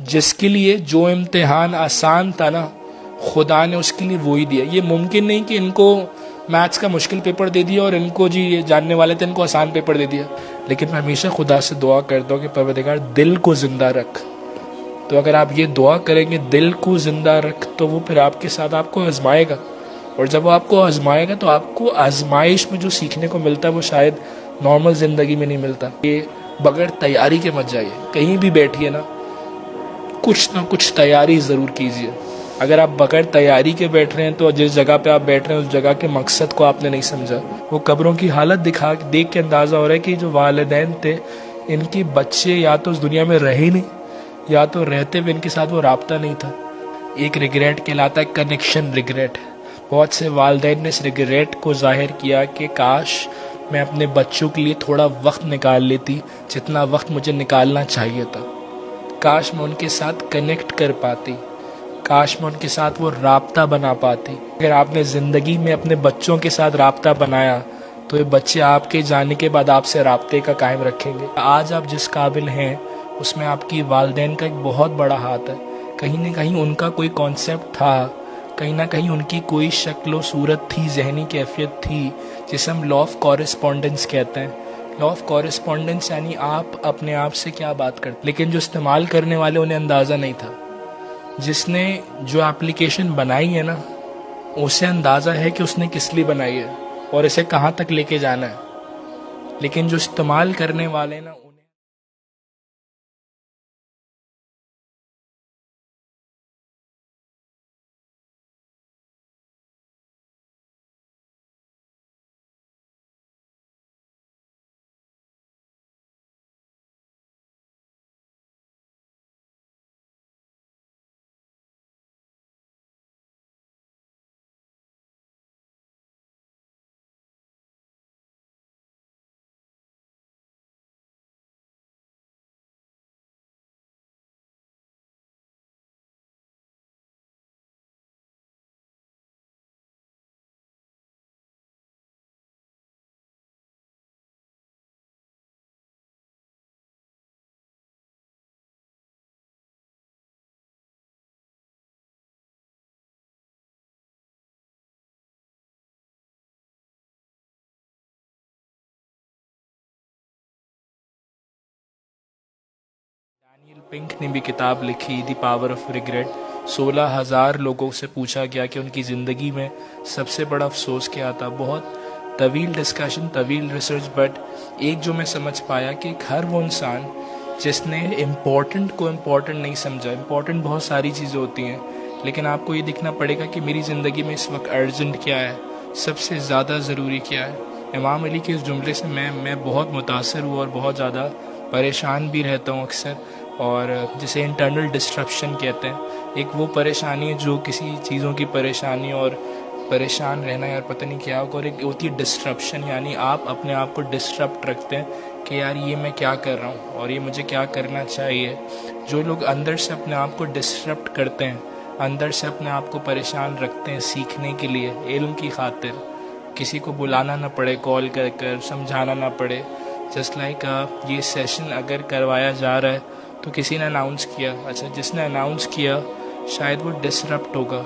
جس کے لیے جو امتحان آسان تھا نا خدا نے اس کے لیے وہی دیا. یہ ممکن نہیں کہ ان کو میتھس کا مشکل پیپر دے دیا اور ان کو جی یہ جاننے والے تھے ان کو آسان پیپر دے دیا. لیکن میں ہمیشہ خدا سے دعا کرتا ہوں کہ پروردگار دل کو زندہ رکھ. تو اگر آپ یہ دعا کریں گے دل کو زندہ رکھ تو وہ پھر آپ کے ساتھ آپ کو آزمائے گا, اور جب وہ آپ کو آزمائے گا تو آپ کو آزمائش میں جو سیکھنے کو ملتا ہے وہ شاید نارمل زندگی میں نہیں ملتا. یہ بغیر تیاری کے مت جائیے, کہیں بھی بیٹھیے نا کچھ نہ کچھ تیاری ضرور کیجیے. اگر آپ بغیر تیاری کے بیٹھ رہے ہیں تو جس جگہ پہ آپ بیٹھ رہے ہیں اس جگہ کے مقصد کو آپ نے نہیں سمجھا. وہ قبروں کی حالت دیکھ کے اندازہ ہو رہا ہے کہ جو والدین تھے ان کی بچے یا تو اس دنیا میں رہے نہیں یا تو رہتے ہوئے ان کے ساتھ وہ رابطہ نہیں تھا. ایک ریگریٹ کہلاتا ہے کنیکشن ریگریٹ. بہت سے والدین نے اس ریگریٹ کو ظاہر کیا کہ کاش میں اپنے بچوں کے لیے تھوڑا وقت نکال لیتی جتنا وقت مجھے نکالنا چاہیے تھا. کاش میں ان کے ساتھ کنیکٹ کر پاتی, کاش میں ان کے ساتھ وہ رابطہ بنا پاتی. اگر آپ نے زندگی میں اپنے بچوں کے ساتھ رابطہ بنایا تو یہ بچے آپ کے جانے کے بعد آپ سے رابطے کا قائم رکھیں گے. آج آپ جس قابل ہیں اس میں آپ کی والدین کا ایک بہت بڑا ہاتھ ہے. کہیں نہ کہیں ان کا کوئی کانسیپٹ تھا, کہیں نہ کہیں ان کی کوئی شکل و صورت تھی, ذہنی کیفیت تھی جسے ہم لا آف کورسپونڈنس کہتے ہیں. لا آف کورسپونڈنس یعنی آپ اپنے آپ سے کیا بات کرتے, لیکن جو استعمال کرنے والے انہیں اندازہ نہیں تھا. جس نے جو اپلیکیشن بنائی ہے نا اسے اندازہ ہے کہ اس نے کس لیے بنائی ہے اور اسے کہاں تک لے کے جانا ہے, لیکن جو استعمال کرنے والے نا انہیں ڈینیل پنک نے بھی کتاب لکھی دی پاور آف ریگریٹ. 16,000 لوگوں سے پوچھا گیا کہ ان کی زندگی میں سب سے بڑا افسوس کیا تھا. بہت طویل ڈسکشن, طویل ریسرچ, بٹ ایک جو میں سمجھ پایا کہ ہر وہ انسان جس نے امپورٹنٹ کو امپورٹنٹ نہیں سمجھا. امپورٹنٹ بہت ساری چیزیں ہوتی ہیں لیکن آپ کو یہ دیکھنا پڑے گا کہ میری زندگی میں اس وقت ارجنٹ کیا ہے, سب سے زیادہ ضروری کیا ہے. امام علی کے اس جملے سے میں بہت متاثر ہوں اور بہت زیادہ پریشان بھی رہتا ہوں اکثر, اور جسے انٹرنل ڈسٹرپشن کہتے ہیں. ایک وہ پریشانی ہے جو کسی چیزوں کی پریشانی اور پریشان رہنا یار پتہ نہیں کیا ہوگا, اور ایک ہوتی ہے ڈسٹرپشن یعنی آپ اپنے آپ کو ڈسٹرپٹ رکھتے ہیں کہ یار یہ میں کیا کر رہا ہوں اور یہ مجھے کیا کرنا چاہیے. جو لوگ اندر سے اپنے آپ کو ڈسٹرپٹ کرتے ہیں, اندر سے اپنے آپ کو پریشان رکھتے ہیں سیکھنے کے لیے, علم کی خاطر, کسی کو بلانا نہ پڑے, کال کر کر سمجھانا نہ پڑے. جسٹ لائک یہ سیشن اگر کروایا جا رہا ہے تو کسی نے اناؤنس کیا, اچھا جس نے اناؤنس کیا شاید وہ ڈسرپٹ ہوگا,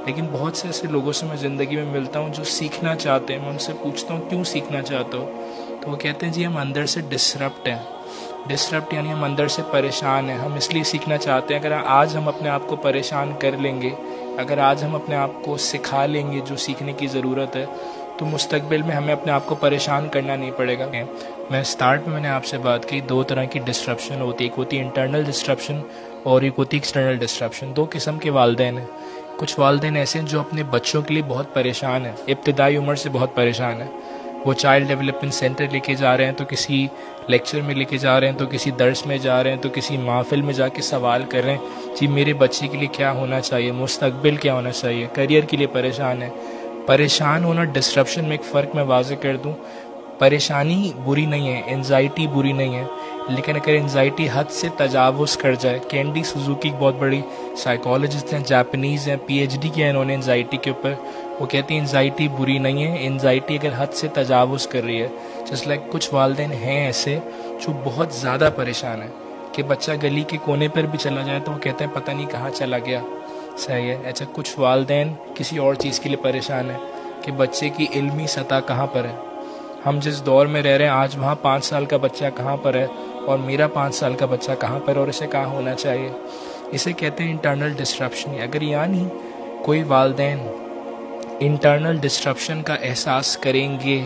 لیکن بہت سے ایسے لوگوں سے میں زندگی میں ملتا ہوں جو سیکھنا چاہتے ہیں. میں ان سے پوچھتا ہوں کیوں سیکھنا چاہتے ہو, تو وہ کہتے ہیں جی ہم اندر سے ڈسرپٹ ہیں. ڈسرپٹ یعنی ہم اندر سے پریشان ہیں, ہم اس لیے سیکھنا چاہتے ہیں. اگر آج ہم اپنے آپ کو پریشان کر لیں گے, اگر آج ہم اپنے آپ کو سکھا لیں گے جو سیکھنے کی ضرورت ہے, تو مستقبل میں ہمیں اپنے آپ کو پریشان کرنا نہیں پڑے گا. میں اسٹارٹ میں نے آپ سے بات کی, دو طرح کی ڈسٹرپشن ہوتی ہے, ایک ہوتی ہے انٹرنل ڈسٹرپشن اور ایک ہوتی ہے ایکسٹرنل ڈسٹرپشن. دو قسم کے والدین ہیں. کچھ والدین ایسے ہیں جو اپنے بچوں کے لیے بہت پریشان ہیں, ابتدائی عمر سے بہت پریشان ہیں. وہ چائلڈ ڈیولپمنٹ سینٹر لے کے جا رہے ہیں تو کسی لیکچر میں لے کے جا رہے ہیں, تو کسی درس میں جا رہے ہیں, تو کسی محفل میں جا کے سوال کر رہے ہیں جی میرے بچے کے لیے کیا ہونا چاہیے, مستقبل کیا ہونا چاہیے, کیریئر کے لیے پریشان ہے. پریشان ہونا ڈسٹرپشن میں ایک فرق میں واضح کر دوں, پریشانی بری نہیں ہے, انزائٹی بری نہیں ہے, لیکن اگر انزائٹی حد سے تجاوز کر جائے. کینڈی سوزوکی ایک بہت بڑی سائیکالوجسٹ ہیں, جاپنیز ہیں, پی ایچ ڈی کیا ہے انہوں نے انزائٹی کے اوپر. وہ کہتی ہیں انزائٹی بری نہیں ہے, انزائٹی اگر حد سے تجاوز کر رہی ہے. جس لائک کچھ والدین ہیں ایسے جو بہت زیادہ پریشان ہیں, کہ بچہ گلی کے کونے پر بھی چلا جائے تو وہ کہتے ہیں پتہ نہیں کہاں چلا گیا. صحیح ہے. اچھا کچھ والدین کسی اور چیز کے لیے پریشان ہیں کہ بچے کی علمی سطح کہاں پر ہے. ہم جس دور میں رہ رہے ہیں آج وہاں 5 سال کا بچہ کہاں پر ہے اور میرا 5 سال کا بچہ کہاں پر ہے اور اسے کہاں ہونا چاہیے. اسے کہتے ہیں انٹرنل ڈسٹرپشن. اگر یعنی کوئی والدین انٹرنل ڈسٹرپشن کا احساس کریں گے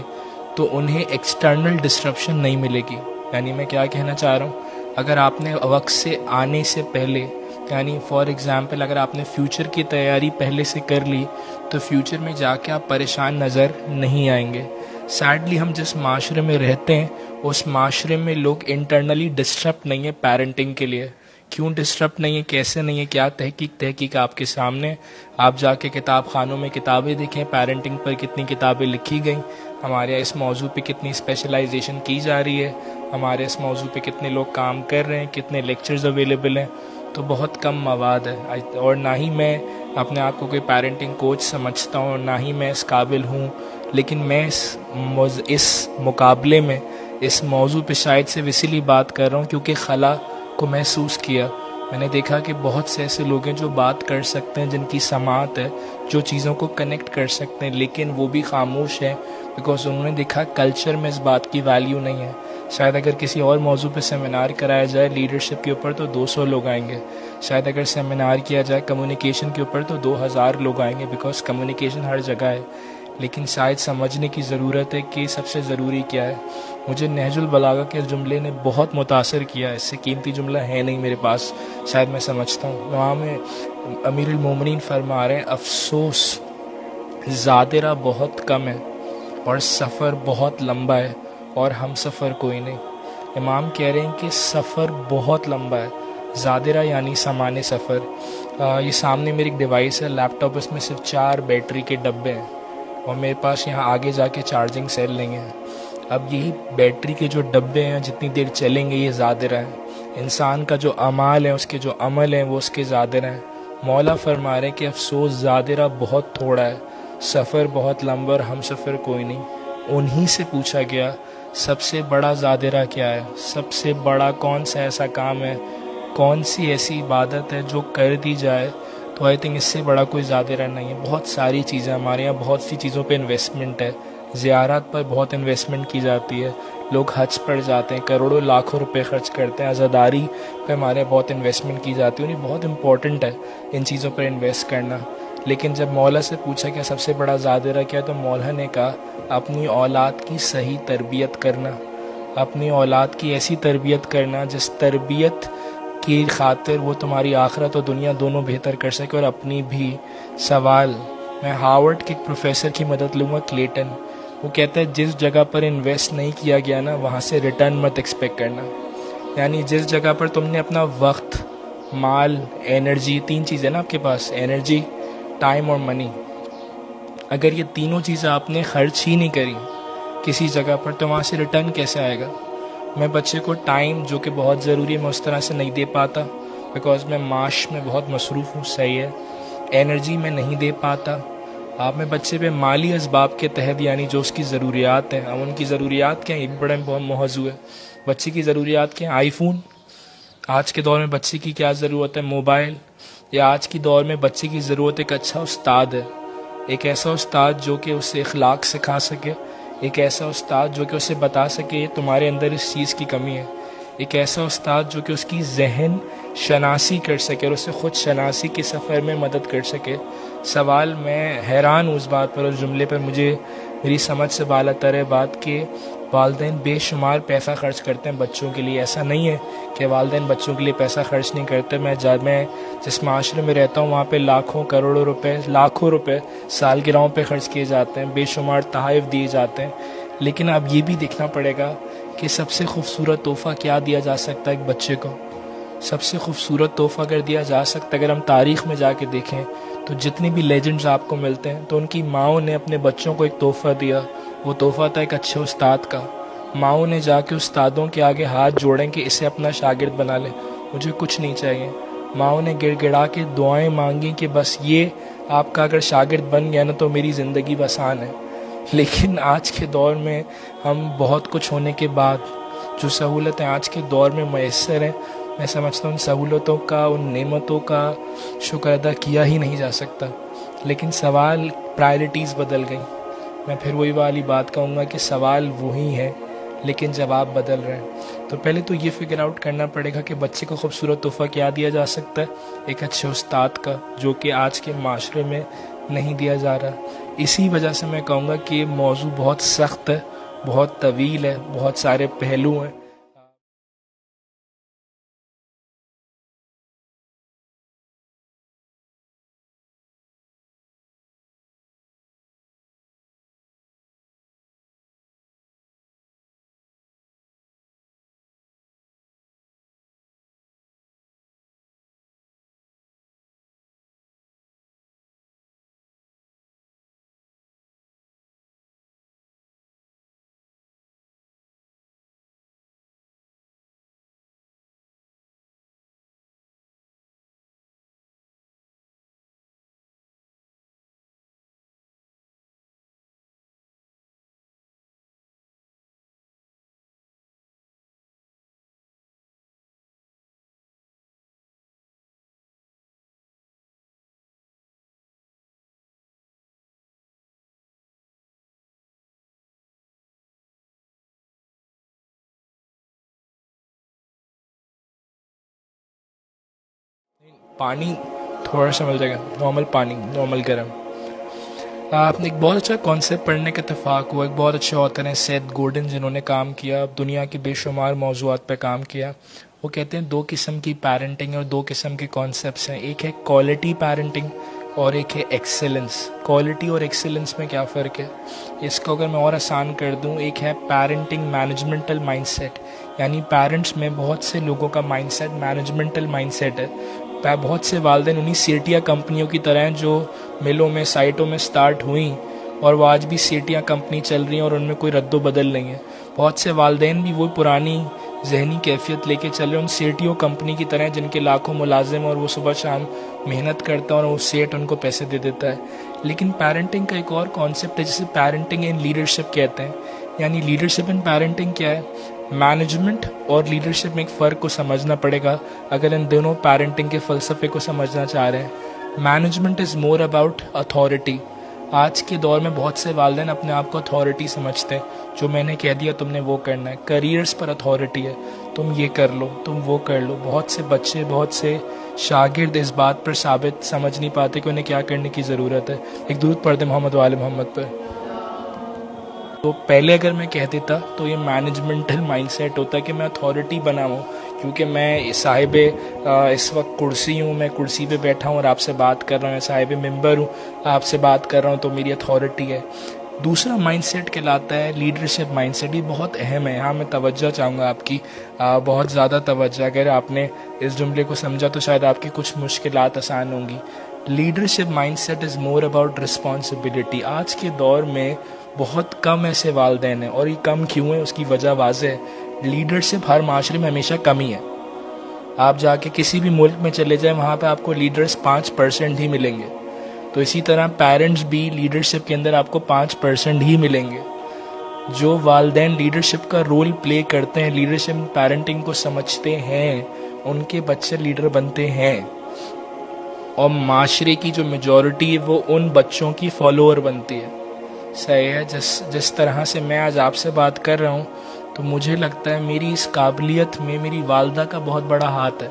تو انہیں ایکسٹرنل ڈسٹرپشن نہیں ملے گی. یعنی میں کیا کہنا چاہ رہا ہوں، اگر آپ نے وقت سے آنے سے پہلے، یعنی فار ایگزامپل اگر آپ نے فیوچر کی تیاری پہلے سے کر لی تو فیوچر میں جا کے آپ پریشان نظر نہیں آئیں گے. سیڈلی ہم جس معاشرے میں رہتے ہیں اس معاشرے میں لوگ انٹرنلی ڈسٹرپ نہیں ہیں پیرنٹنگ کے لیے. کیوں ڈسٹرپ نہیں ہے، کیسے نہیں ہے، کیا تحقیق آپ کے سامنے. آپ جا کے کتاب خانوں میں کتابیں دیکھیں، پیرنٹنگ پر کتنی کتابیں لکھی گئیں، ہمارے اس موضوع پہ کتنی اسپیشلائزیشن کی جا رہی ہے، ہمارے اس موضوع پہ کتنے لوگ کام کر رہے ہیں، کتنے لیکچرز اویلیبل ہیں. تو بہت کم مواد ہے. اور نہ ہی میں اپنے آپ کو کوئی پیرنٹنگ کوچ سمجھتا ہوں، نہ ہی میں اس قابل ہوں، لیکن میں اس مقابلے میں اس موضوع پہ شاید سے اسی لیے بات کر رہا ہوں کیونکہ خلا کو محسوس کیا. میں نے دیکھا کہ بہت سے ایسے لوگ ہیں جو بات کر سکتے ہیں، جن کی سماعت ہے، جو چیزوں کو کنیکٹ کر سکتے ہیں، لیکن وہ بھی خاموش ہیں بیکاز انہوں نے دیکھا کلچر میں اس بات کی ویلیو نہیں ہے. شاید اگر کسی اور موضوع پہ سیمینار کرایا جائے لیڈرشپ کے اوپر تو 200 لوگ آئیں گے. شاید اگر سیمینار کیا جائے کمیونیکیشن کے اوپر تو 2000 لوگ آئیں گے بیکاز کمیونیکیشن ہر جگہ ہے. لیکن شاید سمجھنے کی ضرورت ہے کہ سب سے ضروری کیا ہے. مجھے نہج البلاغہ کے جملے نے بہت متاثر کیا. اس سے قیمتی جملہ ہے نہیں میرے پاس، شاید میں سمجھتا ہوں. وہاں میں امیر المومنین فرما رہے ہیں افسوس زادرہ بہت کم ہے اور سفر بہت لمبا ہے اور ہم سفر کوئی نہیں. امام کہہ رہے ہیں کہ سفر بہت لمبا ہے، زادرہ یعنی سامان سفر. یہ سامنے میری ایک ڈیوائس ہے، لیپ ٹاپ، اس میں صرف 4 بیٹری کے ڈبے ہیں اور میرے پاس یہاں آگے جا کے چارجنگ سیل نہیں ہے. اب یہی بیٹری کے جو ڈبے ہیں جتنی دیر چلیں گے یہ زادرہ ہیں. انسان کا جو اعمال ہے، اس کے جو عمل ہیں، وہ اس کے زادرہ ہیں. مولا فرما رہے ہیں کہ افسوس زادرہ بہت تھوڑا ہے، سفر بہت لمبا اور ہم سفر کوئی نہیں. انہی سے پوچھا گیا سب سے بڑا زادرہ کیا ہے، سب سے بڑا کون سا ایسا کام ہے، کون سی ایسی عبادت ہے جو کر دی جائے تو آئی تھنک اس سے بڑا کوئی زادرہ نہیں ہے. بہت ساری چیزیں ہمارے یہاں، بہت سی چیزوں پہ انویسٹمنٹ ہے. زیارات پر بہت انویسٹمنٹ کی جاتی ہے، لوگ حج پر جاتے ہیں، کروڑوں لاکھوں روپے خرچ کرتے ہیں. عزاداری پہ ہمارے بہت انویسٹمنٹ کی جاتی ہے اور یہ بہت امپورٹنٹ ہے ان چیزوں پر انویسٹ کرنا. لیکن جب مولا سے پوچھا کہ سب سے بڑا زادرہ کیا تو مولا نے کہا اپنی اولاد کی صحیح تربیت کرنا، اپنی اولاد کی ایسی تربیت کرنا جس تربیت کی خاطر وہ تمہاری آخرت اور دنیا دونوں بہتر کر سکے اور اپنی بھی. سوال میں ہارورڈ کے ایک پروفیسر کی مدد لوں گا، کلیٹن. وہ کہتا ہے جس جگہ پر انویسٹ نہیں کیا گیا نا وہاں سے ریٹرن مت ایکسپیکٹ کرنا. یعنی جس جگہ پر تم نے اپنا وقت، مال، انرجی، 3 چیزیں نا آپ کے پاس، انرجی، ٹائم اور منی، اگر یہ تینوں چیزیں آپ نے خرچ ہی نہیں کری کسی جگہ پر تو وہاں سے ریٹرن کیسے آئے گا. میں بچے کو ٹائم جو کہ بہت ضروری ہے میں اس طرح سے نہیں دے پاتا بیکاز میں معاش میں بہت مصروف ہوں، صحیح ہے. انرجی میں نہیں دے پاتا. آپ میں بچے پہ مالی اسباب کے تحت یعنی جو اس کی ضروریات ہیں، اب ان کی ضروریات کیا ہیں، یہ بھی بڑا بہت موضوع ہے. بچے کی ضروریات کیا ہیں؟ آئی فون. آج کے دور میں بچے کی کیا ضرورت ہے؟ موبائل. یا آج کی دور میں بچے کی ضرورت ایک اچھا استاد ہے، ایک ایسا استاد جو کہ اسے اخلاق سکھا سکے، ایک ایسا استاد جو کہ اسے بتا سکے تمہارے اندر اس چیز کی کمی ہے، ایک ایسا استاد جو کہ اس کی ذہن شناسی کر سکے اور اسے خود شناسی کے سفر میں مدد کر سکے. سوال میں حیران ہوں اس بات پر، اس جملے پر مجھے میری سمجھ سے بالاتر ہے بات کہ والدین بے شمار پیسہ خرچ کرتے ہیں بچوں کے لیے. ایسا نہیں ہے کہ والدین بچوں کے لیے پیسہ خرچ نہیں کرتے. میں جس معاشرے میں رہتا ہوں وہاں پہ لاکھوں کروڑوں روپے، لاکھوں روپے سالگرہوں پہ خرچ کیے جاتے ہیں، بے شمار تحائف دیے جاتے ہیں. لیکن اب یہ بھی دیکھنا پڑے گا کہ سب سے خوبصورت تحفہ کیا دیا جا سکتا ہے ایک بچے کو. سب سے خوبصورت تحفہ اگر دیا جا سکتا ہے، اگر ہم تاریخ میں جا کے دیکھیں تو جتنے بھی لیجنڈز آپ کو ملتے ہیں تو ان کی ماؤں نے اپنے بچوں کو ایک تحفہ دیا. وہ تحفہ تھا ایک اچھے استاد کا. ماؤں نے جا کے استادوں کے آگے ہاتھ جوڑیں کہ اسے اپنا شاگرد بنا لے، مجھے کچھ نہیں چاہیے. ماؤں نے گڑ گڑا کے دعائیں مانگی کہ بس یہ آپ کا اگر شاگرد بن گیا نا تو میری زندگی آسان ہے. لیکن آج کے دور میں ہم بہت کچھ ہونے کے بعد جو سہولتیں آج کے دور میں میسر ہیں میں سمجھتا ہوں ان سہولتوں کا، ان نعمتوں کا شکر ادا کیا ہی نہیں جا سکتا. لیکن سوال، پرائرٹیز بدل گئی. میں پھر وہی والی بات کہوں گا کہ سوال وہی ہے لیکن جواب بدل رہے ہیں. تو پہلے تو یہ فگر آؤٹ کرنا پڑے گا کہ بچے کو خوبصورت تحفہ کیا دیا جا سکتا ہے، ایک اچھے استاد کا، جو کہ آج کے معاشرے میں نہیں دیا جا رہا. اسی وجہ سے میں کہوں گا کہ یہ موضوع بہت سخت ہے، بہت طویل ہے، بہت سارے پہلو ہیں. پانی تھوڑا سا مل جائے گا، نارمل پانی، نارمل گرم. آپ نے ایک بہت اچھا کانسیپٹ پڑھنے کا اتفاق ہوا. ایک بہت اچھے آتھر ہیں سیتھ گورڈن، جنہوں نے کام کیا، دنیا کی بے شمار موضوعات پہ کام کیا. وہ کہتے ہیں دو قسم کی پیرنٹنگ اور دو قسم کے کانسیپٹس ہیں. ایک ہے کوالٹی پیرنٹنگ اور ایک ہے ایکسیلنس. کوالٹی اور ایکسیلنس میں کیا فرق ہے؟ اس کو اگر میں اور آسان کر دوں، ایک ہے پیرنٹنگ مینجمنٹل مائنڈ سیٹ، یعنی پیرنٹس میں بہت سے لوگوں کا مائنڈ سیٹ مینجمنٹل مائنڈ سیٹ ہے. بہت سے والدین انہیں سیٹیا کمپنیوں کی طرح ہیں جو ملوں میں، سائٹوں میں سٹارٹ ہوئیں اور وہ آج بھی سیٹیاں کمپنی چل رہی ہیں اور ان میں کوئی رد و بدل نہیں ہے. بہت سے والدین بھی وہ پرانی ذہنی کیفیت لے کے چل رہے ہیں، ان سیٹیوں کمپنی کی طرح جن کے لاکھوں ملازم اور وہ صبح شام محنت کرتا ہے اور وہ سیٹ ان کو پیسے دے دیتا ہے. لیکن پیرنٹنگ کا ایک اور کانسیپٹ ہے جسے پیرنٹنگ ان لیڈرشپ کہتے ہیں. یعنی لیڈرشپ ان پیرنٹنگ کیا ہے؟ مینجمنٹ اور لیڈرشپ میں ایک فرق کو سمجھنا پڑے گا اگر ان دونوں پیرنٹنگ کے فلسفے کو سمجھنا چاہ رہے ہیں. Management is more about authority. آج کے دور میں بہت سے والدین اپنے آپ کو اتھارٹی سمجھتے ہیں، جو میں نے کہہ دیا تم نے وہ کرنا ہے. کریئرز پر اتھارٹی ہے، تم یہ کر لو، تم وہ کر لو. بہت سے بچے، بہت سے شاگرد اس بات پر ثابت سمجھ نہیں پاتے کہ انہیں کیا کرنے کی ضرورت ہے. ایک درود پڑھ دیں محمد وآل محمد پر. تو پہلے اگر میں کہہ دیتا تو یہ مینجمنٹل مائنڈ سیٹ ہوتا ہے کہ میں اتھارٹی بناؤں، کیونکہ میں صاحب اس وقت کرسی ہوں، میں کرسی پہ بیٹھا ہوں اور آپ سے بات کر رہا ہوں، صاحب ممبر ہوں، آپ سے بات کر رہا ہوں، تو میری اتھارٹی ہے. دوسرا مائنڈ سیٹ کہلاتا ہے لیڈرشپ مائنڈ سیٹ. یہ بہت اہم ہے. یہاں میں توجہ چاہوں گا آپ کی، بہت زیادہ توجہ. اگر آپ نے اس جملے کو سمجھا تو شاید آپ کی کچھ مشکلات آسان ہوں گی. Leadership mindset is more about responsibility. آج کے دور میں بہت کم ایسے والدین ہیں، اور یہ کم کیوں ہیں اس کی وجہ واضح ہے. لیڈرشپ ہر معاشرے میں ہمیشہ کمی ہے. آپ جا کے کسی بھی ملک میں چلے جائیں، وہاں پہ آپ کو لیڈرز 5% ہی ملیں گے. تو اسی طرح پیرنٹس بھی لیڈرشپ کے اندر آپ کو 5% ہی ملیں گے. جو والدین لیڈرشپ کا رول پلے کرتے ہیں، لیڈرشپ پیرنٹنگ کو سمجھتے ہیں، ان کے بچے لیڈر بنتے ہیں. اور معاشرے کی جو میجورٹی ہے وہ ان بچوں کی فالوور بنتی ہے. صحیح ہے. جس طرح سے میں آج آپ سے بات کر رہا ہوں، تو مجھے لگتا ہے میری اس قابلیت میں میری والدہ کا بہت بڑا ہاتھ ہے.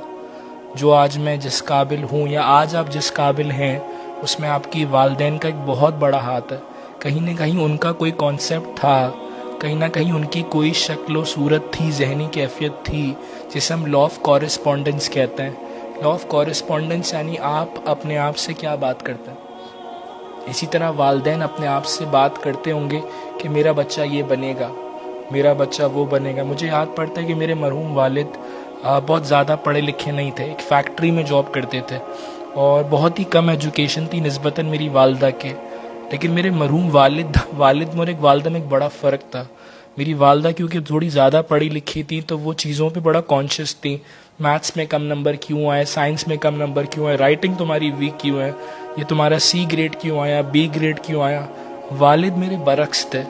جو آج میں جس قابل ہوں یا آج آپ جس قابل ہیں، اس میں آپ کی والدین کا ایک بہت بڑا ہاتھ ہے. کہیں نہ کہیں ان کا کوئی کانسیپٹ تھا، کہیں نہ کہیں ان کی کوئی شکل و صورت تھی، ذہنی کیفیت تھی، جسے ہم لا آف کورسپونڈنس کہتے ہیں. لا آف کورسپونڈنس یعنی آپ اپنے آپ سے کیا بات کرتے ہیں. اسی طرح والدین اپنے آپ سے بات کرتے ہوں گے کہ میرا بچہ یہ بنے گا، میرا بچہ وہ بنے گا. مجھے یاد پڑتا ہے کہ میرے مرحوم والد بہت زیادہ پڑھے لکھے نہیں تھے، ایک فیکٹری میں جاب کرتے تھے اور بہت ہی کم ایجوکیشن تھی نسبتاً میری والدہ کے. لیکن میرے مرحوم والد میں اور ایک والدہ میں ایک بڑا فرق تھا. میری والدہ کیونکہ تھوڑی زیادہ پڑھی لکھی تھی تو وہ چیزوں پہ بڑا کانشیس تھی. میتھس میں کم نمبر کیوں آئے، سائنس میں کم نمبر کیوں آئے، رائٹنگ تمہاری ویک کیوں ہے، یہ تمہارا سی گریڈ کیوں آیا، بی گریڈ کیوں آیا. والد میرے برعکس تھے.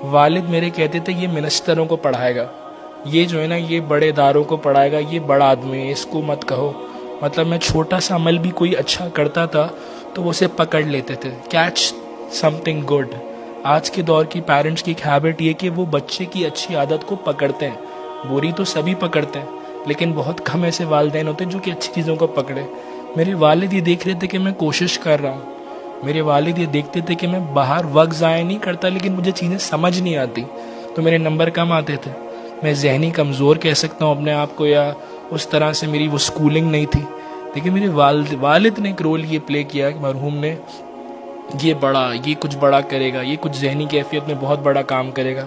والد میرے کہتے تھے یہ منسٹروں کو پڑھائے گا، یہ جو ہے نا یہ بڑے اداروں کو پڑھائے گا، یہ بڑا آدمی ہے، اس کو مت کہو. مطلب میں چھوٹا سا عمل بھی کوئی اچھا کرتا تھا تو وہ اسے پکڑ لیتے تھے، کیچ سم تھنگ گڈ. آج کے دور کی پیرنٹس کی ایک ہیبٹ یہ کہ وہ بچے کی اچھی عادت کو پکڑتے ہیں. بری تو سبھی پکڑتے ہیں لیکن بہت کم ایسے والدین ہوتے ہیں جو کہ اچھی چیزوں کو پکڑے. میرے والد یہ دیکھ رہے تھے کہ میں کوشش کر رہا ہوں، میرے والد یہ دیکھتے تھے کہ میں باہر وقت ضائع نہیں کرتا لیکن مجھے چیزیں سمجھ نہیں آتی تو میرے نمبر کم آتے تھے. میں ذہنی کمزور کہہ سکتا ہوں اپنے آپ کو، یا اس طرح سے میری وہ سکولنگ نہیں تھی. لیکن میرے والد نے ایک رول یہ پلے کیا کہ مرحوم نے، یہ کچھ بڑا کرے گا، یہ کچھ ذہنی کیفیت میں بہت بڑا کام کرے گا.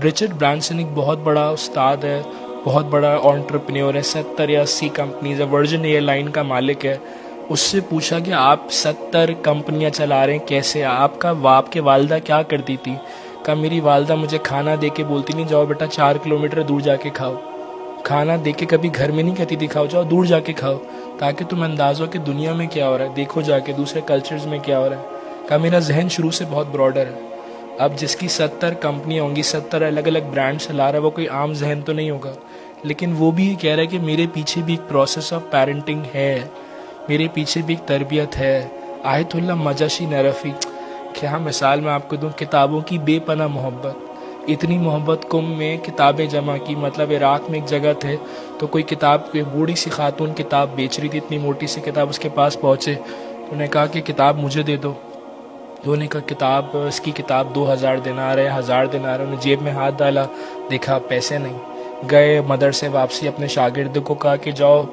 رچرڈ برانسن ایک بہت بڑا استاد ہے، بہت بڑا انٹرپرینور ہے، 70 یا 80 کمپنیز ہے، ورجن ایئر لائن کا مالک ہے. اس سے پوچھا کہ آپ 70 کمپنیاں چلا رہے ہیں کیسے، آپ کے والدہ کیا کرتی تھی؟ کہا میری والدہ مجھے کھانا دے کے بولتی نہیں جاؤ بیٹا 4 کلومیٹر دور جا کے کھاؤ. کھانا دے کے کبھی گھر میں نہیں کہتی تھی کھاؤ، جاؤ دور جا کے کھاؤ تاکہ تم انداز ہو کہ دنیا میں کیا ہو رہا ہے، دیکھو جا کے دوسرے کلچرز میں کیا ہو رہا ہے. کہا میرا ذہن شروع سے بہت براڈر ہے. اب جس کی 70 کمپنیاں ہوں گی، 70 الگ الگ برانڈ چلا رہا ہے، وہ کوئی عام ذہن تو نہیں ہوگا. لیکن وہ بھی یہ کہہ رہا ہے کہ میرے پیچھے بھی ایک پروسیس آف پیرنٹنگ ہے، میرے پیچھے بھی ایک تربیت ہے. آیت اللہ مجاشی نرفی، کیا مثال میں آپ کو دوں، کتابوں کی بے پناہ محبت. اتنی محبت کم میں کتابیں جمع کی. مطلب عراق میں ایک جگہ تھے تو کوئی کتاب، کوئی بوڑھی سی خاتون کتاب بیچ رہی تھی، اتنی موٹی سی کتاب. اس کے پاس پہنچے، انہوں نے کہا کہ کتاب مجھے دے دو. انہوں نے کہا اس کی کتاب 2000 دینار ہے، 1000 دینار ہے. انہوں نے جیب میں ہاتھ ڈالا، دیکھا پیسے نہیں. گئے مدرسے واپسی، اپنے شاگرد کو کہا کہ جاؤ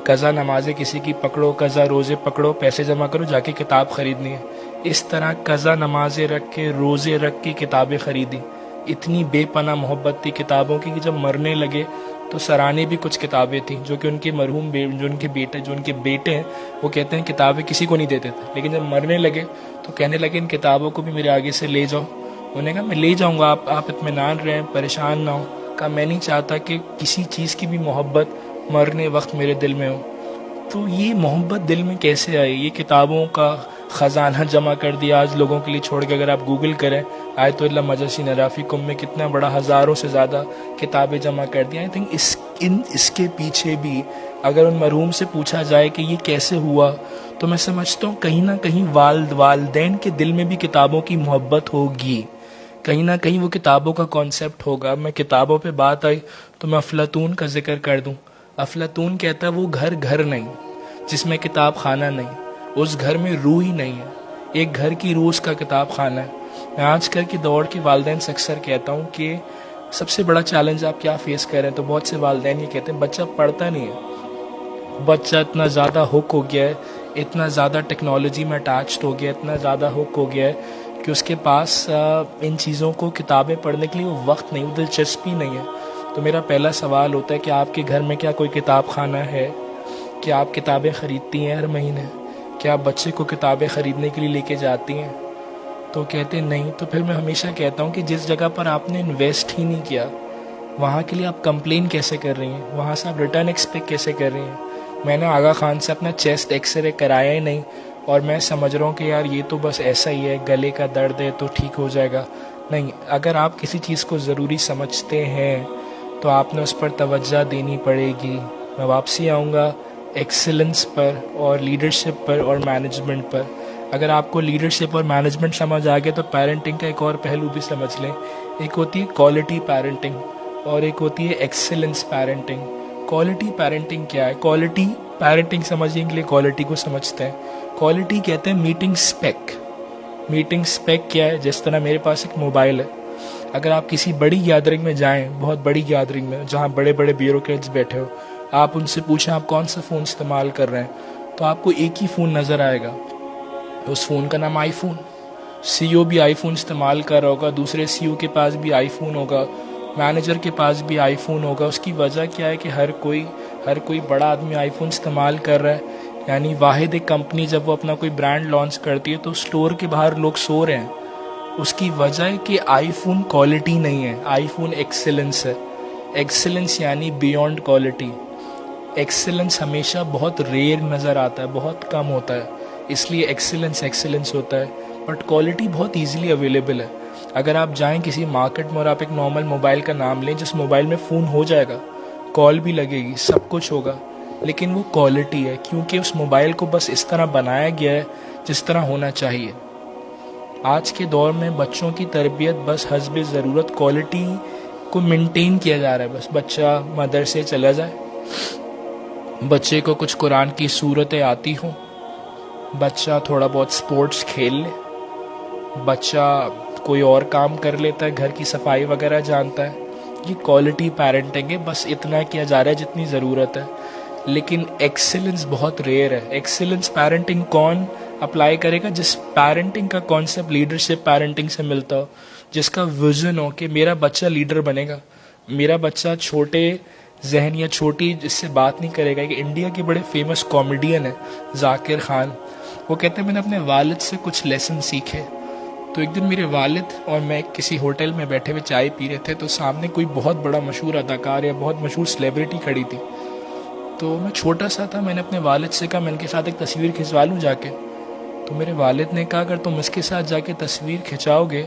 قضا نمازیں کسی کی پکڑو، قضا روزے پکڑو، پیسے جمع کرو، جا کے کتاب خریدنی ہے. اس طرح قضا نمازیں رکھ کے، روزے رکھ کے کتابیں خریدی. اتنی بے پناہ محبت تھی کتابوں کی کہ جب مرنے لگے تو سرانے بھی کچھ کتابیں تھیں جو کہ ان کے مرحوم جو ان کے بیٹے ہیں وہ کہتے ہیں کتابیں کسی کو نہیں دیتے تھے. لیکن جب مرنے لگے تو کہنے لگے ان کتابوں کو بھی میرے آگے سے لے جاؤ. انہوں نے کہا میں لے جاؤں گا، آپ اطمینان رہیں، پریشان نہ ہوں. کہا میں نہیں چاہتا کہ کسی چیز کی بھی محبت مرنے وقت میرے دل میں ہو. تو یہ محبت دل میں کیسے آئی؟ یہ کتابوں کا خزانہ جمع کر دیا آج لوگوں کے لیے چھوڑ کے. اگر آپ گوگل کریں آیت اللہ مجاشی نرافی کم میں کتنا بڑا، ہزاروں سے زیادہ کتابیں جمع کر دی. آئی تھنک اس کے پیچھے بھی اگر ان مرحوم سے پوچھا جائے کہ یہ کیسے ہوا تو میں سمجھتا ہوں کہیں نہ کہیں والدین کے دل میں بھی کتابوں کی محبت ہوگی، کہیں نہ کہیں وہ کتابوں کا کانسیپٹ ہوگا. میں کتابوں پہ بات آئی تو میں افلاطون کا ذکر کر دوں. افلاطون کہتا ہے وہ گھر نہیں جس میں کتاب خانہ نہیں، اس گھر میں روح ہی نہیں ہے. ایک گھر کی روح کا کتاب خانہ ہے. میں آج کل کے دور کے والدین سے اکثر کہتا ہوں کہ سب سے بڑا چیلنج آپ کیا فیس کر رہے ہیں، تو بہت سے والدین یہ کہتے ہیں بچہ پڑھتا نہیں ہے، بچہ اتنا زیادہ ہک ہو گیا ہے، اتنا زیادہ ٹیکنالوجی میں اٹیچڈ ہو گیا، اتنا زیادہ ہک ہو گیا ہے کہ اس کے پاس ان چیزوں کو کتابیں پڑھنے کے لیے وہ وقت نہیں، وہ دلچسپی نہیں ہے. تو میرا پہلا سوال ہوتا ہے کہ آپ کے گھر میں کیا کوئی کتاب خانہ ہے؟ کیا آپ کتابیں خریدتی ہیں ہر مہینے؟ کیا آپ بچے کو کتابیں خریدنے کے لیے لے کے جاتی ہیں؟ تو کہتے نہیں. تو پھر میں ہمیشہ کہتا ہوں کہ جس جگہ پر آپ نے انویسٹ ہی نہیں کیا وہاں کے لیے آپ کمپلین کیسے کر رہی ہیں، وہاں سے آپ ریٹرن ایکسپیکٹ کیسے کر رہی ہیں؟ میں نے آغا خان سے اپنا چیسٹ ایکس رے کرایا ہی نہیں اور میں سمجھ رہا ہوں کہ یار یہ تو بس ایسا ہی ہے، گلے کا درد ہے تو ٹھیک ہو جائے گا. نہیں، اگر آپ کسی چیز کو ضروری سمجھتے ہیں تو آپ نے اس پر توجہ دینی پڑے گی. میں واپسی آؤں گا ایکسلنس پر اور لیڈرشپ پر اور مینجمنٹ پر. اگر آپ کو لیڈرشپ اور مینجمنٹ سمجھ آ گیا تو پیرنٹنگ کا ایک اور پہلو بھی سمجھ لیں. ایک ہوتی ہے کوالٹی پیرنٹنگ اور ایک ہوتی ہے ایکسلنس پیرنٹنگ. کوالٹی پیرنٹنگ کیا ہے؟ کوالٹی پیرنٹنگ سمجھنے کے لیے کوالٹی کو سمجھتے ہیں. کوالٹی کہتے ہیں میٹنگ اسپیک. میٹنگ اسپیک کیا ہے؟ جس طرح میرے پاس ایک موبائل ہے، اگر آپ کسی بڑی گیدرنگ میں جائیں، بہت بڑی گیدرنگ میں جہاں بڑے بڑے بیوروکریٹس بیٹھے ہو، آپ ان سے پوچھیں آپ کون سا فون استعمال کر رہے ہیں تو آپ کو ایک ہی فون نظر آئے گا. اس فون کا نام آئی فون. سی او بھی آئی فون استعمال کر رہا ہوگا، دوسرے سی او کے پاس بھی آئی فون ہوگا، مینیجر کے پاس بھی آئی فون ہوگا. اس کی وجہ کیا ہے کہ ہر کوئی بڑا آدمی آئی فون استعمال کر رہا ہے. یعنی واحد ایک کمپنی جب وہ اپنا کوئی برانڈ لانچ کرتی ہے تو اسٹور کے باہر لوگ سو رہے ہیں. اس کی وجہ ہے کہ آئی فون کوالٹی نہیں ہے، آئی فون ایکسلنس ہے. ایکسلنس یعنی بیونڈ کوالٹی. ایکسلنس ہمیشہ بہت ریئر نظر آتا ہے، بہت کم ہوتا ہے، اس لیے ایکسلنس ہوتا ہے. بٹ کوالٹی بہت ایزیلی اویلیبل ہے. اگر آپ جائیں کسی مارکیٹ میں اور آپ ایک نارمل موبائل کا نام لیں جس موبائل میں فون ہو جائے گا, کال بھی لگے گی, سب کچھ ہوگا, لیکن وہ کوالٹی ہے, کیونکہ اس موبائل کو بس اس طرح بنایا گیا ہے جس طرح ہونا چاہیے. آج کے دور میں بچوں کی تربیت بس حسب ضرورت کوالٹی کو مینٹین کیا جا رہا ہے. بس بچہ مدرسے چلا جائے, بچے کو کچھ قرآن کی صورتیں آتی ہوں, بچہ تھوڑا بہت سپورٹس کھیل لے, بچہ کوئی اور کام کر لیتا ہے, گھر کی صفائی وغیرہ جانتا ہے. یہ کوالٹی پیرنٹنگ ہے, بس اتنا کیا جا رہا ہے جتنی ضرورت ہے. لیکن ایکسیلنس بہت ریئر ہے. ایکسیلنس پیرنٹنگ کون اپلائی کرے گا؟ جس پیرنٹنگ کا کانسیپٹ لیڈرشپ پیرنٹنگ سے ملتا ہو, جس کا ویژن ہو کہ میرا بچہ لیڈر بنے گا, میرا بچہ چھوٹے ذہن یا چھوٹی جس سے بات نہیں کرے گا. کہ انڈیا کے بڑے فیمس کامیڈین ہیں ذاکر خان, وہ کہتے ہیں میں نے اپنے والد سے کچھ لیسن سیکھے. تو ایک دن میرے والد اور میں کسی ہوٹل میں بیٹھے ہوئے چائے پی رہے تھے, تو سامنے کوئی بہت بڑا مشہور اداکار یا بہت مشہور سیلیبریٹی کھڑی تھی. تو میں چھوٹا سا تھا, میں نے اپنے والد سے کہا میں ان کے ساتھ ایک تصویر کھنچوا لوں جا کے. تو میرے والد نے کہا اگر تم اس کے ساتھ جا کے تصویر کھنچاؤ گے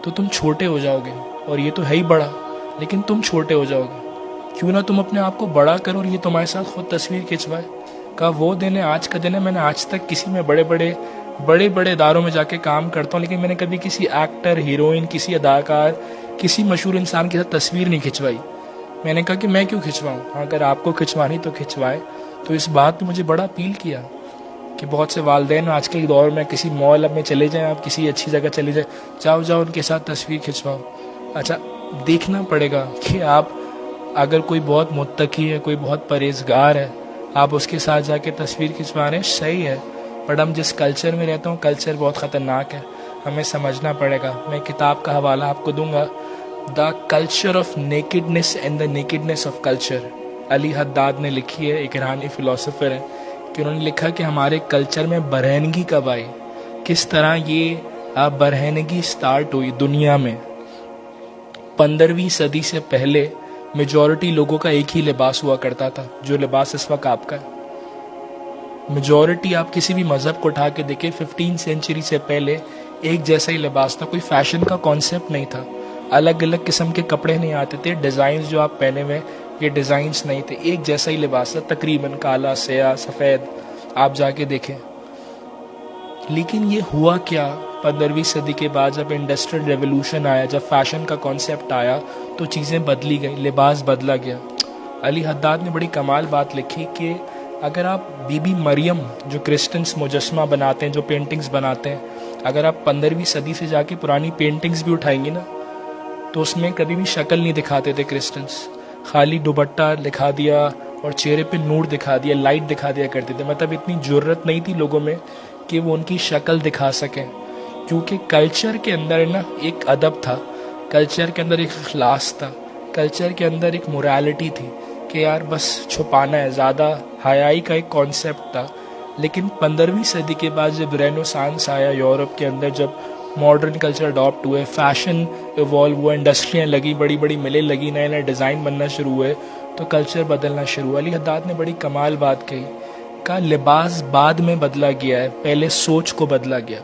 تو تم چھوٹے ہو جاؤ گے, اور یہ تو ہے ہی بڑا, لیکن تم چھوٹے ہو جاؤ گے. کیوں نہ تم اپنے آپ کو بڑا کرو اور یہ تمہارے ساتھ خود تصویر کھنچوائے. کہا وہ دن ہے, آج کا دن ہے. میں نے آج تک کسی میں بڑے بڑے اداروں میں جا کے کام کرتا ہوں, لیکن میں نے کبھی کسی ایکٹر, ہیروئن, کسی اداکار, کسی مشہور انسان کے ساتھ تصویر نہیں کھنچوائی. میں نے کہا کہ میں کیوں کھنچواؤں, اگر آپ کو کھنچوانی تو کھنچوائے. تو اس بات نے مجھے بڑا اپیل کیا کہ بہت سے والدین آج کے دور میں کسی مال میں چلے جائیں, آپ کسی اچھی جگہ چلے جائیں, جاؤ ان کے ساتھ تصویر کھنچواؤ. اچھا دیکھنا پڑے گا کہ آپ اگر کوئی بہت متقی ہے, کوئی بہت پرہیزگار ہے, آپ اس کے ساتھ جا کے تصویر کھنچوا رہے ہیں, صحیح ہے, بٹ ہم جس کلچر میں رہتا ہوں کلچر بہت خطرناک ہے, ہمیں سمجھنا پڑے گا. میں کتاب کا حوالہ آپ کو دوں گا, the culture of nakedness and the nakedness of culture. Ali Haddad نے لکھی ہے, ایک ایرانی فلاسفر ہے, کہ انہوں نے لکھا کہ ہمارے کلچر میں برہنگی کب آئی, کس طرح یہ برہنگی سٹارٹ ہوئی دنیا میں. 15ویں صدی سے پہلے میجورٹی لوگوں کا ایک ہی لباس ہوا کرتا تھا, جو لباس اس وقت آپ کا ہے. میجورٹی آپ کسی بھی مذہب کو اٹھا کے دیکھیں, 15 سینچری سے پہلے ایک جیسا ہی لباس تھا. کوئی فیشن کا کانسیپٹ نہیں تھا, الگ الگ قسم کے کپڑے نہیں آتے تھے, ڈیزائنز جو آپ پہنے ہوئے یہ ڈیزائنز نہیں تھے, ایک جیسا ہی لباس تھا تقریباً, کالا, سیاہ, سفید, آپ جا کے دیکھیں. لیکن یہ ہوا کیا 15ویں صدی کے بعد, جب انڈسٹریل ریولوشن آیا, جب فیشن کا کانسیپٹ آیا, تو چیزیں بدلی گئی, لباس بدلا گیا. علی حداد نے بڑی کمال بات لکھی کہ اگر آپ بی بی مریم جو کرسچنس مجسمہ بناتے ہیں, جو پینٹنگز بناتے ہیں, اگر آپ 15ویں صدی سے جا کے پرانی پینٹنگز بھی اٹھائیں گے نا, تو اس میں کبھی بھی شکل نہیں دکھاتے تھے کرسچنس, خالی دوپٹہ دکھا دیا اور چہرے پہ نور دکھا دیا, لائٹ دکھا دیا کرتے تھے. مطلب اتنی جرت نہیں تھی لوگوں میں کہ وہ ان کی شکل دکھا سکیں, کیونکہ کلچر کے اندر نا ایک ادب تھا, کلچر کے اندر ایک اخلاص تھا, کلچر کے اندر ایک مورالٹی تھی کہ یار بس چھپانا ہے, زیادہ حیائی کا ایک کانسیپٹ تھا. لیکن 15ویں صدی کے بعد جب رینوسانس آیا یورپ کے اندر, جب ماڈرن کلچر اڈاپٹ ہوئے, فیشن ایوالو ہوا, انڈسٹریاں لگی, بڑی بڑی ملیں لگی, نئے نئے ڈیزائن بننا شروع ہوئے, تو کلچر بدلنا شروع ہوا. علی حداد نے بڑی کمال بات کہی, کہا لباس بعد میں بدلا گیا ہے, پہلے سوچ کو بدلا گیا,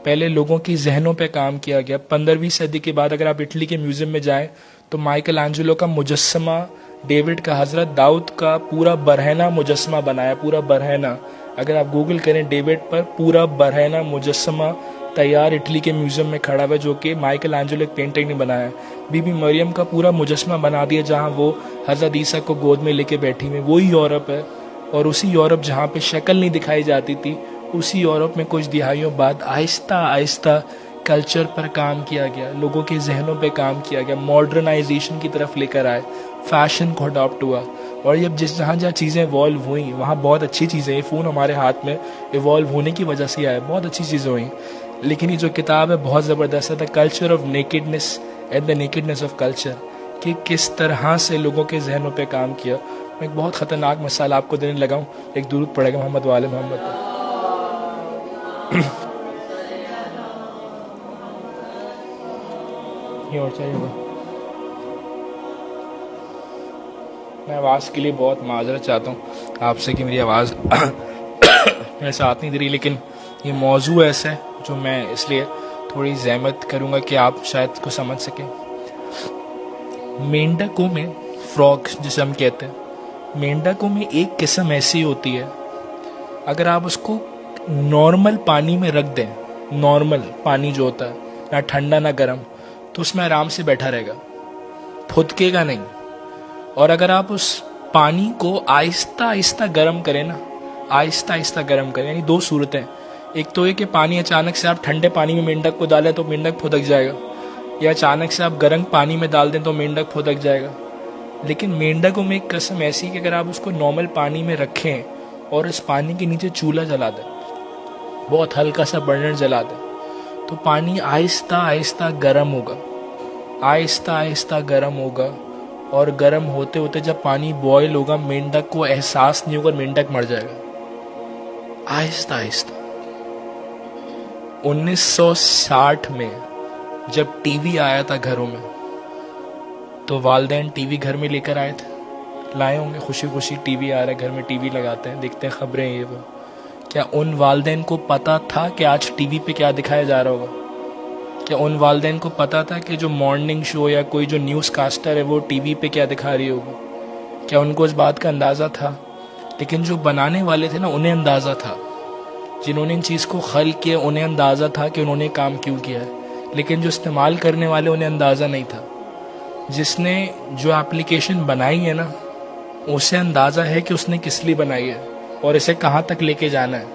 پہلے لوگوں کی ذہنوں پہ کام کیا گیا. 15ویں صدی کے بعد اگر آپ اٹلی کے میوزیم میں جائیں تو مائیکل اینجلو کا مجسمہ, ڈیوڈ کا, حضرت داؤد کا پورا برہنہ مجسمہ بنایا, پورا برہنہ. اگر آپ گوگل کریں ڈیوڈ پر, پورا برہنہ مجسمہ تیار اٹلی کے میوزیم میں کھڑا ہوا ہے, جو کہ مائیکل اینجلو ایک پینٹنگ نے بنایا ہے. بی بی مریم کا پورا مجسمہ بنا دیا, جہاں وہ حضرت عیسیٰ کو گود میں لے کے بیٹھی ہوئی, وہی یورپ ہے. اور اسی یورپ جہاں پہ شکل نہیں دکھائی جاتی تھی, اسی یورپ میں کچھ دہائیوں بعد آہستہ آہستہ کلچر پر کام کیا گیا, لوگوں کے ذہنوں پہ کام کیا گیا, ماڈرنائزیشن کی طرف لے کر آئے, فیشن کو اڈاپٹ ہوا. اور جب جہاں چیزیں ایوالو ہوئیں وہاں بہت اچھی چیزیں, یہ فون ہمارے ہاتھ میں ایوالو ہونے کی وجہ سے آیا, بہت اچھی چیزیں ہوئیں. لیکن یہ جو کتاب ہے بہت زبردست ہے, the culture of nakedness and the nakedness of culture, کہ کس طرح سے لوگوں کے ذہنوں پہ کام کیا. میں ایک بہت خطرناک مثال آپ کو دینے لگا ہوں, ایک درود پڑے گا محمد وآل محمد پر. یہ اور چاہیے ہوگا. میں آواز کے لیے بہت معذرت چاہتا ہوں آپ سے کہ میری آواز میرے ساتھ نہیں دے رہی, لیکن یہ موضوع ایسا ہے جو میں اس لیے تھوڑی زحمت کروں گا کہ آپ شاید کو سمجھ سکیں. مینڈکوں میں فراگ جسے ہم کہتے ہیں، مینڈکوں میں ایک قسم ایسی ہوتی ہے، اگر آپ اس کو نارمل پانی میں رکھ دیں، نارمل پانی جو ہوتا ہے نہ ٹھنڈا نہ گرم، تو اس میں آرام سے بیٹھا رہے گا، پھدکے گا نہیں. اور اگر آپ اس پانی کو آہستہ آہستہ گرم کریں نا، آہستہ آہستہ گرم کریں، یعنی دو صورتیں، ایک تو یہ کہ پانی اچانک سے آپ ٹھنڈے پانی میں مینڈک کو ڈالیں تو مینڈک پھدک جائے گا، یا اچانک سے آپ گرم پانی میں ڈال دیں تو مینڈک پھدک جائے گا. لیکن مینڈکوں میں ایک قسم ایسی کہ اگر آپ اس کو نارمل پانی میں رکھیں اور اس پانی کے نیچے چولہا جلا دیں، بہت ہلکا سا برنر جلا دیں، تو پانی آہستہ آہستہ گرم ہوگا، آہستہ آہستہ گرم ہوگا. اور گرم ہوتے ہوتے جب پانی بوائل ہوگا، مینڈک کو احساس نہیں ہوگا، مینڈک مر جائے گا آہستہ آہستہ. 1960 میں جب ٹی وی آیا تھا گھروں میں، تو والدین ٹی وی گھر میں لے کر آئے تھے، لائے ہوں گے خوشی خوشی، ٹی وی آ رہا ہے گھر میں، ٹی وی لگاتے ہیں، دیکھتے ہیں خبریں یہ وہ. کیا ان والدین کو پتا تھا کہ آج ٹی وی پہ کیا دکھایا جا رہا ہوگا؟ کیا ان والدین کو پتا تھا کہ جو مارننگ شو یا کوئی جو نیوز کاسٹر ہے وہ ٹی وی پہ کیا دکھا رہی ہوگی؟ کیا ان کو اس بات کا اندازہ تھا؟ لیکن جو بنانے والے تھے نا، انہیں اندازہ تھا، جنہوں نے ان چیز کو خلق کیا انہیں اندازہ تھا کہ انہوں نے کام کیوں کیا ہے. لیکن جو استعمال کرنے والے انہیں اندازہ نہیں تھا. جس نے جو اپلیکیشن بنائی ہے نا، اسے اندازہ ہے کہ اس نے کس لیے بنائی ہے اور اسے کہاں تک لے کے جانا ہے.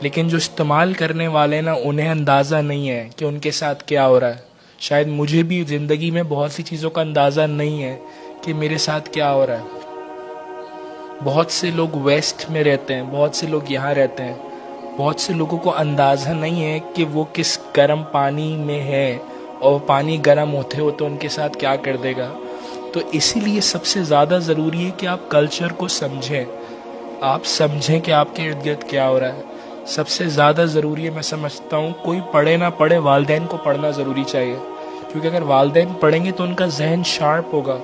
لیکن جو استعمال کرنے والے نا، انہیں اندازہ نہیں ہے کہ ان کے ساتھ کیا ہو رہا ہے. شاید مجھے بھی زندگی میں بہت سی چیزوں کا اندازہ نہیں ہے کہ میرے ساتھ کیا ہو رہا ہے. بہت سے لوگ ویسٹ میں رہتے ہیں، بہت سے لوگ یہاں رہتے ہیں، بہت سے لوگوں کو اندازہ نہیں ہے کہ وہ کس گرم پانی میں ہے اور پانی گرم ہوتے ہوتے ان کے ساتھ کیا کر دے گا. تو اسی لیے سب سے زیادہ ضروری ہے کہ آپ کلچر کو سمجھیں، آپ سمجھیں کہ آپ کے ارد گرد کیا ہو رہا ہے. سب سے زیادہ ضروری ہے، میں سمجھتا ہوں، کوئی پڑھے نہ پڑھے، والدین کو پڑھنا ضروری چاہیے. کیونکہ اگر والدین پڑھیں گے تو ان کا ذہن شارپ ہوگا،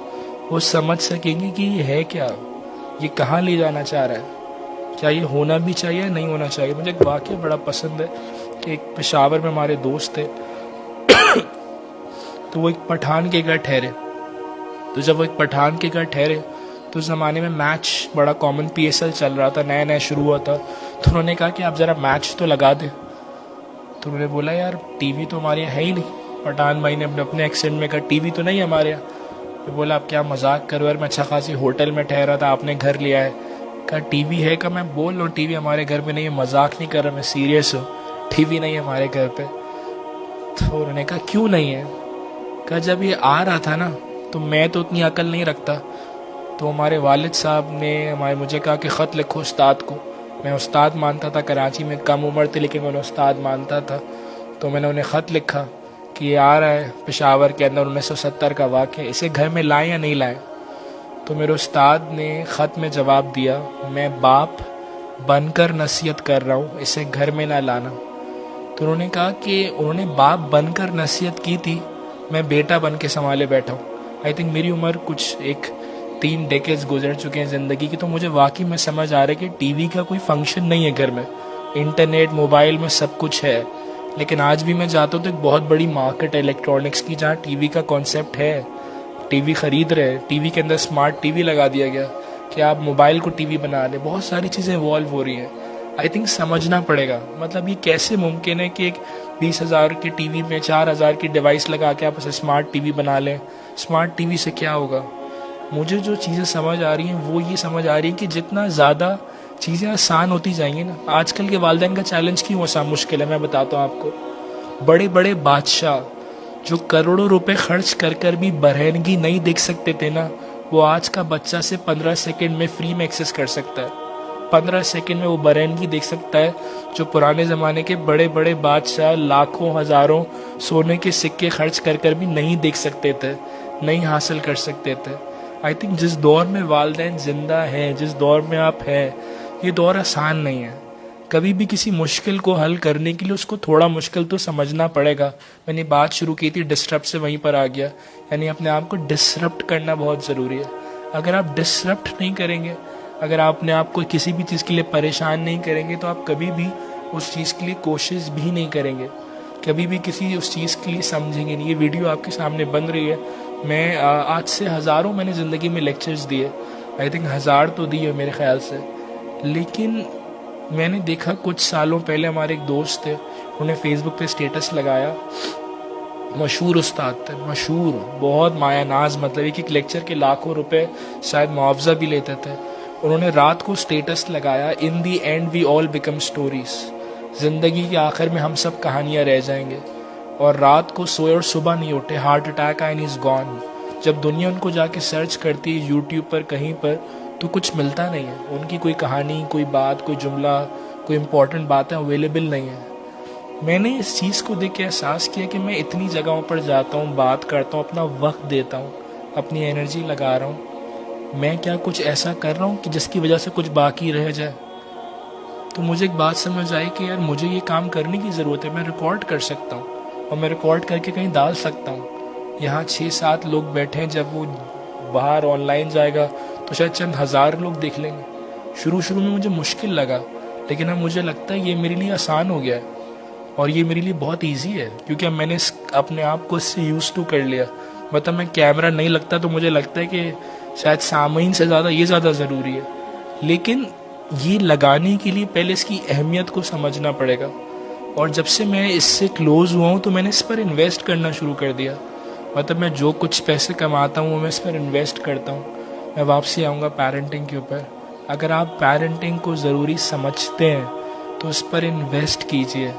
وہ سمجھ سکیں گے کہ یہ ہے کیا، یہ کہاں لے جانا چاہ رہا ہے، کیا یہ ہونا بھی چاہیے نہیں ہونا چاہیے. مجھے ایک واقعہ بڑا پسند ہے کہ ایک پشاور میں ہمارے دوست تھے، تو وہ ایک پٹھان کے گھر ٹھہرے. تو جب وہ ایک پٹھان کے گھر ٹھہرے تو اس زمانے میں میچ بڑا کامن، پی ایس ایل چل رہا تھا، نیا نیا شروع ہوا تھا. تو انہوں نے کہا کہ آپ ذرا میچ تو لگا دیں. تو انہوں نے بولا یار ٹی وی تو ہمارے یہاں ہے ہی نہیں. پٹھان بھائی نے اپنے ایکسینٹ میں کہا ٹی وی تو نہیں ہمارے یہاں. میں بولا آپ کیا مذاق کرو یار، میں اچھا خاصی ہوٹل میں ٹھہرا تھا، آپ نے گھر لیا ہے. کہا ٹی وی ہے. کہا میں بول رہا ہوں ٹی وی ہمارے گھر پہ نہیں ہے، مذاق نہیں کر رہا، میں سیریس ہوں، ٹی وی نہیں ہے ہمارے گھر پہ. تو انہوں نے کہا کیوں نہیں ہے؟ کہا جب یہ آ رہا تھا نا تو میں تو اتنی عقل نہیں رکھتا، تو ہمارے والد صاحب نے مجھے کہا کہ خط لکھو استاد کو. میں استاد مانتا تھا، کراچی میں کم عمر تھی لیکن میں نے استاد مانتا تھا. تو میں نے انہیں خط لکھا کہ یہ آ رہا ہے پشاور کے اندر 1970 کا واقعہ، اسے گھر میں لائیں یا نہیں لائیں. تو میرے استاد نے خط میں جواب دیا، میں باپ بن کر نصیحت کر رہا ہوں، اسے گھر میں نہ لانا. تو انہوں نے کہا کہ انہوں نے باپ بن کر نصیحت کی تھی، میں بیٹا بن کے سنبھالے بیٹھا ہوں. آئی تھنک میری عمر کچھ 3 ڈیکیڈز گزر چکے ہیں زندگی کی. تو مجھے واقعی میں سمجھ آ رہا ہے کہ ٹی وی کا کوئی فنکشن نہیں ہے گھر میں، انٹرنیٹ موبائل میں سب کچھ ہے. لیکن آج بھی میں جاتا ہوں تو ایک بہت بڑی مارکیٹ ہے الیکٹرانکس کی، جہاں ٹی وی کا کانسیپٹ ہے، ٹی وی خرید رہے، ٹی وی کے اندر اسمارٹ ٹی وی لگا دیا گیا کہ آپ موبائل کو ٹی وی بنا لیں. بہت ساری چیزیں ایوالو ہو رہی ہیں. آئی تھنک سمجھنا پڑے گا، مطلب یہ کیسے ممکن ہے کہ ایک 20,000 کے ٹی وی میں 4,000 کی ڈیوائس لگا کے آپ اسے اسمارٹ ٹی وی بنا لیں. اسمارٹ ٹی وی سے کیا ہوگا؟ مجھے جو چیزیں سمجھ آ رہی ہیں وہ یہ سمجھ آ رہی ہے کہ جتنا زیادہ چیزیں آسان ہوتی جائیں گی نا، آج کل کے والدین کا چیلنج کیوں آسان مشکل ہے میں بتاتا ہوں آپ کو. بڑے بڑے بادشاہ جو کروڑوں روپے خرچ کر کر بھی برہنگی نہیں دیکھ سکتے تھے نا، وہ آج کا بچہ سے 15 سیکنڈ میں فری میں ایکسیس کر سکتا ہے. 15 سیکنڈ میں وہ برہنگی دیکھ سکتا ہے جو پرانے زمانے کے بڑے بڑے بادشاہ لاکھوں ہزاروں سونے کے سکے خرچ کر کر بھی نہیں دیکھ سکتے تھے، نہیں حاصل کر سکتے تھے. آئی تھنک جس دور میں والدین زندہ ہیں، جس دور میں آپ ہیں، یہ دور آسان نہیں ہے. کبھی بھی کسی مشکل کو حل کرنے کے لیے اس کو تھوڑا مشکل تو سمجھنا پڑے گا. میں نے بات شروع کی تھی ڈسٹرپٹ سے، وہیں پر آ گیا. یعنی اپنے آپ کو ڈسرپٹ کرنا بہت ضروری ہے. اگر آپ ڈسرپٹ نہیں کریں گے، اگر آپ اپنے آپ کو کسی بھی چیز کے لیے پریشان نہیں کریں گے، تو آپ کبھی بھی اس چیز کے لیے کوشش بھی نہیں کریں گے. کبھی بھی کسی اس چیز کے لیے سمجھیں گے نہیں. یہ ویڈیو آپ کے سامنے بن رہی ہے, میں آج سے ہزاروں میں نے زندگی میں لیکچرز دیے, آئی تھنک 1000 تو دیے میرے خیال سے, لیکن میں نے دیکھا کچھ سالوں پہلے ہمارے ایک دوست تھے, انہوں نے فیس بک پہ اسٹیٹس لگایا, مشہور استاد تھے, مشہور, بہت مایا ناز, مطلب ایک لیکچر کے لاکھوں روپے شاید معاوضہ بھی لیتے تھے. انہوں نے رات کو اسٹیٹس لگایا, in the end we all become stories, زندگی کے آخر میں ہم سب کہانیاں رہ جائیں گے. اور رات کو سوئے اور صبح نہیں اٹھے, ہارٹ اٹیک آیا, از گون. جب دنیا ان کو جا کے سرچ کرتی ہے یوٹیوب پر کہیں پر, تو کچھ ملتا نہیں ہے, ان کی کوئی کہانی, کوئی بات, کوئی جملہ, کوئی امپورٹنٹ باتیں اویلیبل نہیں ہیں. میں نے اس چیز کو دیکھ کے احساس کیا کہ میں اتنی جگہوں پر جاتا ہوں, بات کرتا ہوں, اپنا وقت دیتا ہوں, اپنی انرجی لگا رہا ہوں, میں کیا کچھ ایسا کر رہا ہوں کہ جس کی وجہ سے کچھ باقی رہ جائے. تو مجھے ایک بات سمجھ آئی کہ یار مجھے یہ کام کرنے کی ضرورت ہے, میں ریکارڈ کر سکتا ہوں, اور میں ریکارڈ کر کے کہیں ڈال سکتا ہوں. یہاں 6-7 لوگ بیٹھے ہیں, جب وہ باہر آن لائن جائے گا تو شاید چند ہزار لوگ دیکھ لیں گے. شروع میں مجھے مشکل لگا, لیکن اب مجھے لگتا ہے یہ میرے لیے آسان ہو گیا ہے, اور یہ میرے لیے بہت ایزی ہے, کیونکہ اب میں نے اپنے آپ کو اس سے یوز ٹو کر لیا. مطلب میں کیمرہ نہیں لگتا تو مجھے لگتا ہے کہ شاید سامعین سے زیادہ یہ زیادہ ضروری ہے, لیکن یہ لگانے کے لیے پہلے اس کی اہمیت کو سمجھنا پڑے گا. اور جب سے میں اس سے کلوز ہوا ہوں تو میں نے اس پر انویسٹ کرنا شروع کر دیا. مطلب میں جو کچھ پیسے کماتا ہوں وہ میں اس پر انویسٹ کرتا ہوں. میں واپسی آؤں گا پیرنٹنگ کے اوپر. اگر آپ پیرنٹنگ کو ضروری سمجھتے ہیں تو اس پر انویسٹ کیجئے.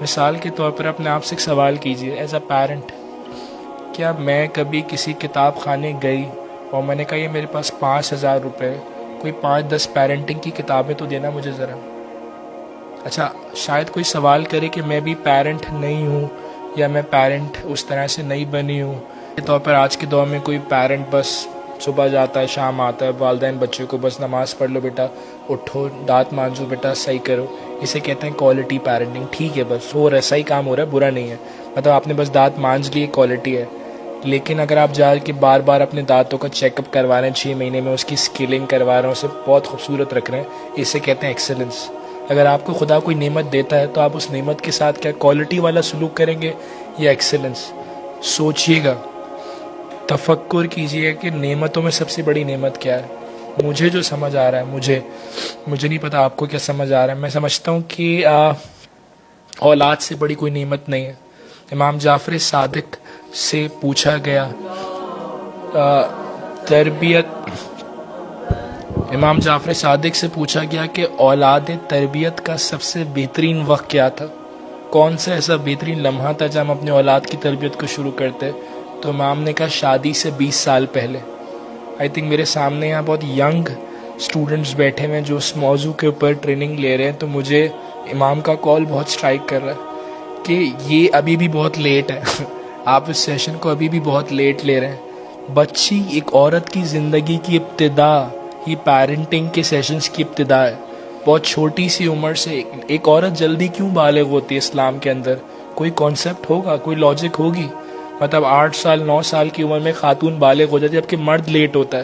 مثال کے طور پر اپنے آپ سے ایک سوال کیجئے, ایز اے پیرنٹ, کیا میں کبھی کسی کتاب خانے گئی اور میں نے کہا یہ میرے پاس 5000 روپے, کوئی 5-10 پیرنٹنگ کی کتابیں تو دینا مجھے ذرا. اچھا, شاید کوئی سوال کرے کہ میں بھی پیرنٹ نہیں ہوں, یا میں پیرنٹ اس طرح سے نہیں بنی ہوں. کے طور پر آج کے دور میں کوئی پیرنٹ بس صبح جاتا ہے شام آتا ہے, والدین بچے کو بس نماز پڑھ لو بیٹا, اٹھو, دانت مانجو بیٹا, صحیح کرو, اسے کہتے ہیں کوالٹی پیرنٹنگ. ٹھیک ہے, بس ہو رہا ہے, صحیح کام ہو رہا ہے, برا نہیں ہے, مطلب آپ نے بس دانت مانج لیے, کوالٹی ہے. لیکن اگر آپ جا کے بار بار اپنے دانتوں کا چیک اپ کروا رہے ہیں, 6 مہینے میں اس کی اسکیلنگ کروا رہے ہیں, اسے بہت خوبصورت رکھ رہے ہیں, اسے کہتے ہیں ایکسلنس. اگر آپ کو خدا کوئی نعمت دیتا ہے تو آپ اس نعمت کے ساتھ کیا کوالٹی والا سلوک کریں گے یا ایکسلنس؟ سوچئے گا, تفکر کیجئے کہ نعمتوں میں سب سے بڑی نعمت کیا ہے. مجھے جو سمجھ آ رہا ہے, مجھے نہیں پتا آپ کو کیا سمجھ آ رہا ہے, میں سمجھتا ہوں کہ اولاد سے بڑی کوئی نعمت نہیں ہے. امام جعفر صادق سے پوچھا گیا امام جعفر صادق سے پوچھا گیا کہ اولاد تربیت کا سب سے بہترین وقت کیا تھا, کون سا ایسا بہترین لمحہ تھا جب ہم اپنے اولاد کی تربیت کو شروع کرتے. تو امام نے کہا شادی سے 20 سال پہلے. آئی تھنک میرے سامنے یہاں بہت ینگ اسٹوڈنٹس بیٹھے ہوئے ہیں جو اس موضوع کے اوپر ٹریننگ لے رہے ہیں, تو مجھے امام کا کال بہت اسٹرائک کر رہا ہے کہ یہ ابھی بھی بہت لیٹ ہے. آپ اس سیشن کو ابھی بھی بہت لیٹ لے رہے ہیں. بچی ایک عورت کی زندگی کی ابتدا ہی پیرنٹنگ کے سیشنز کی ابتدا ہے. بہت چھوٹی سی عمر سے ایک عورت جلدی کیوں بالغ ہوتی ہے اسلام کے اندر؟ کوئی کانسیپٹ ہوگا, کوئی لاجک ہوگی. مطلب 8 سال 9 سال کی عمر میں خاتون بالغ ہو جاتی ہے, جبکہ مرد لیٹ ہوتا ہے.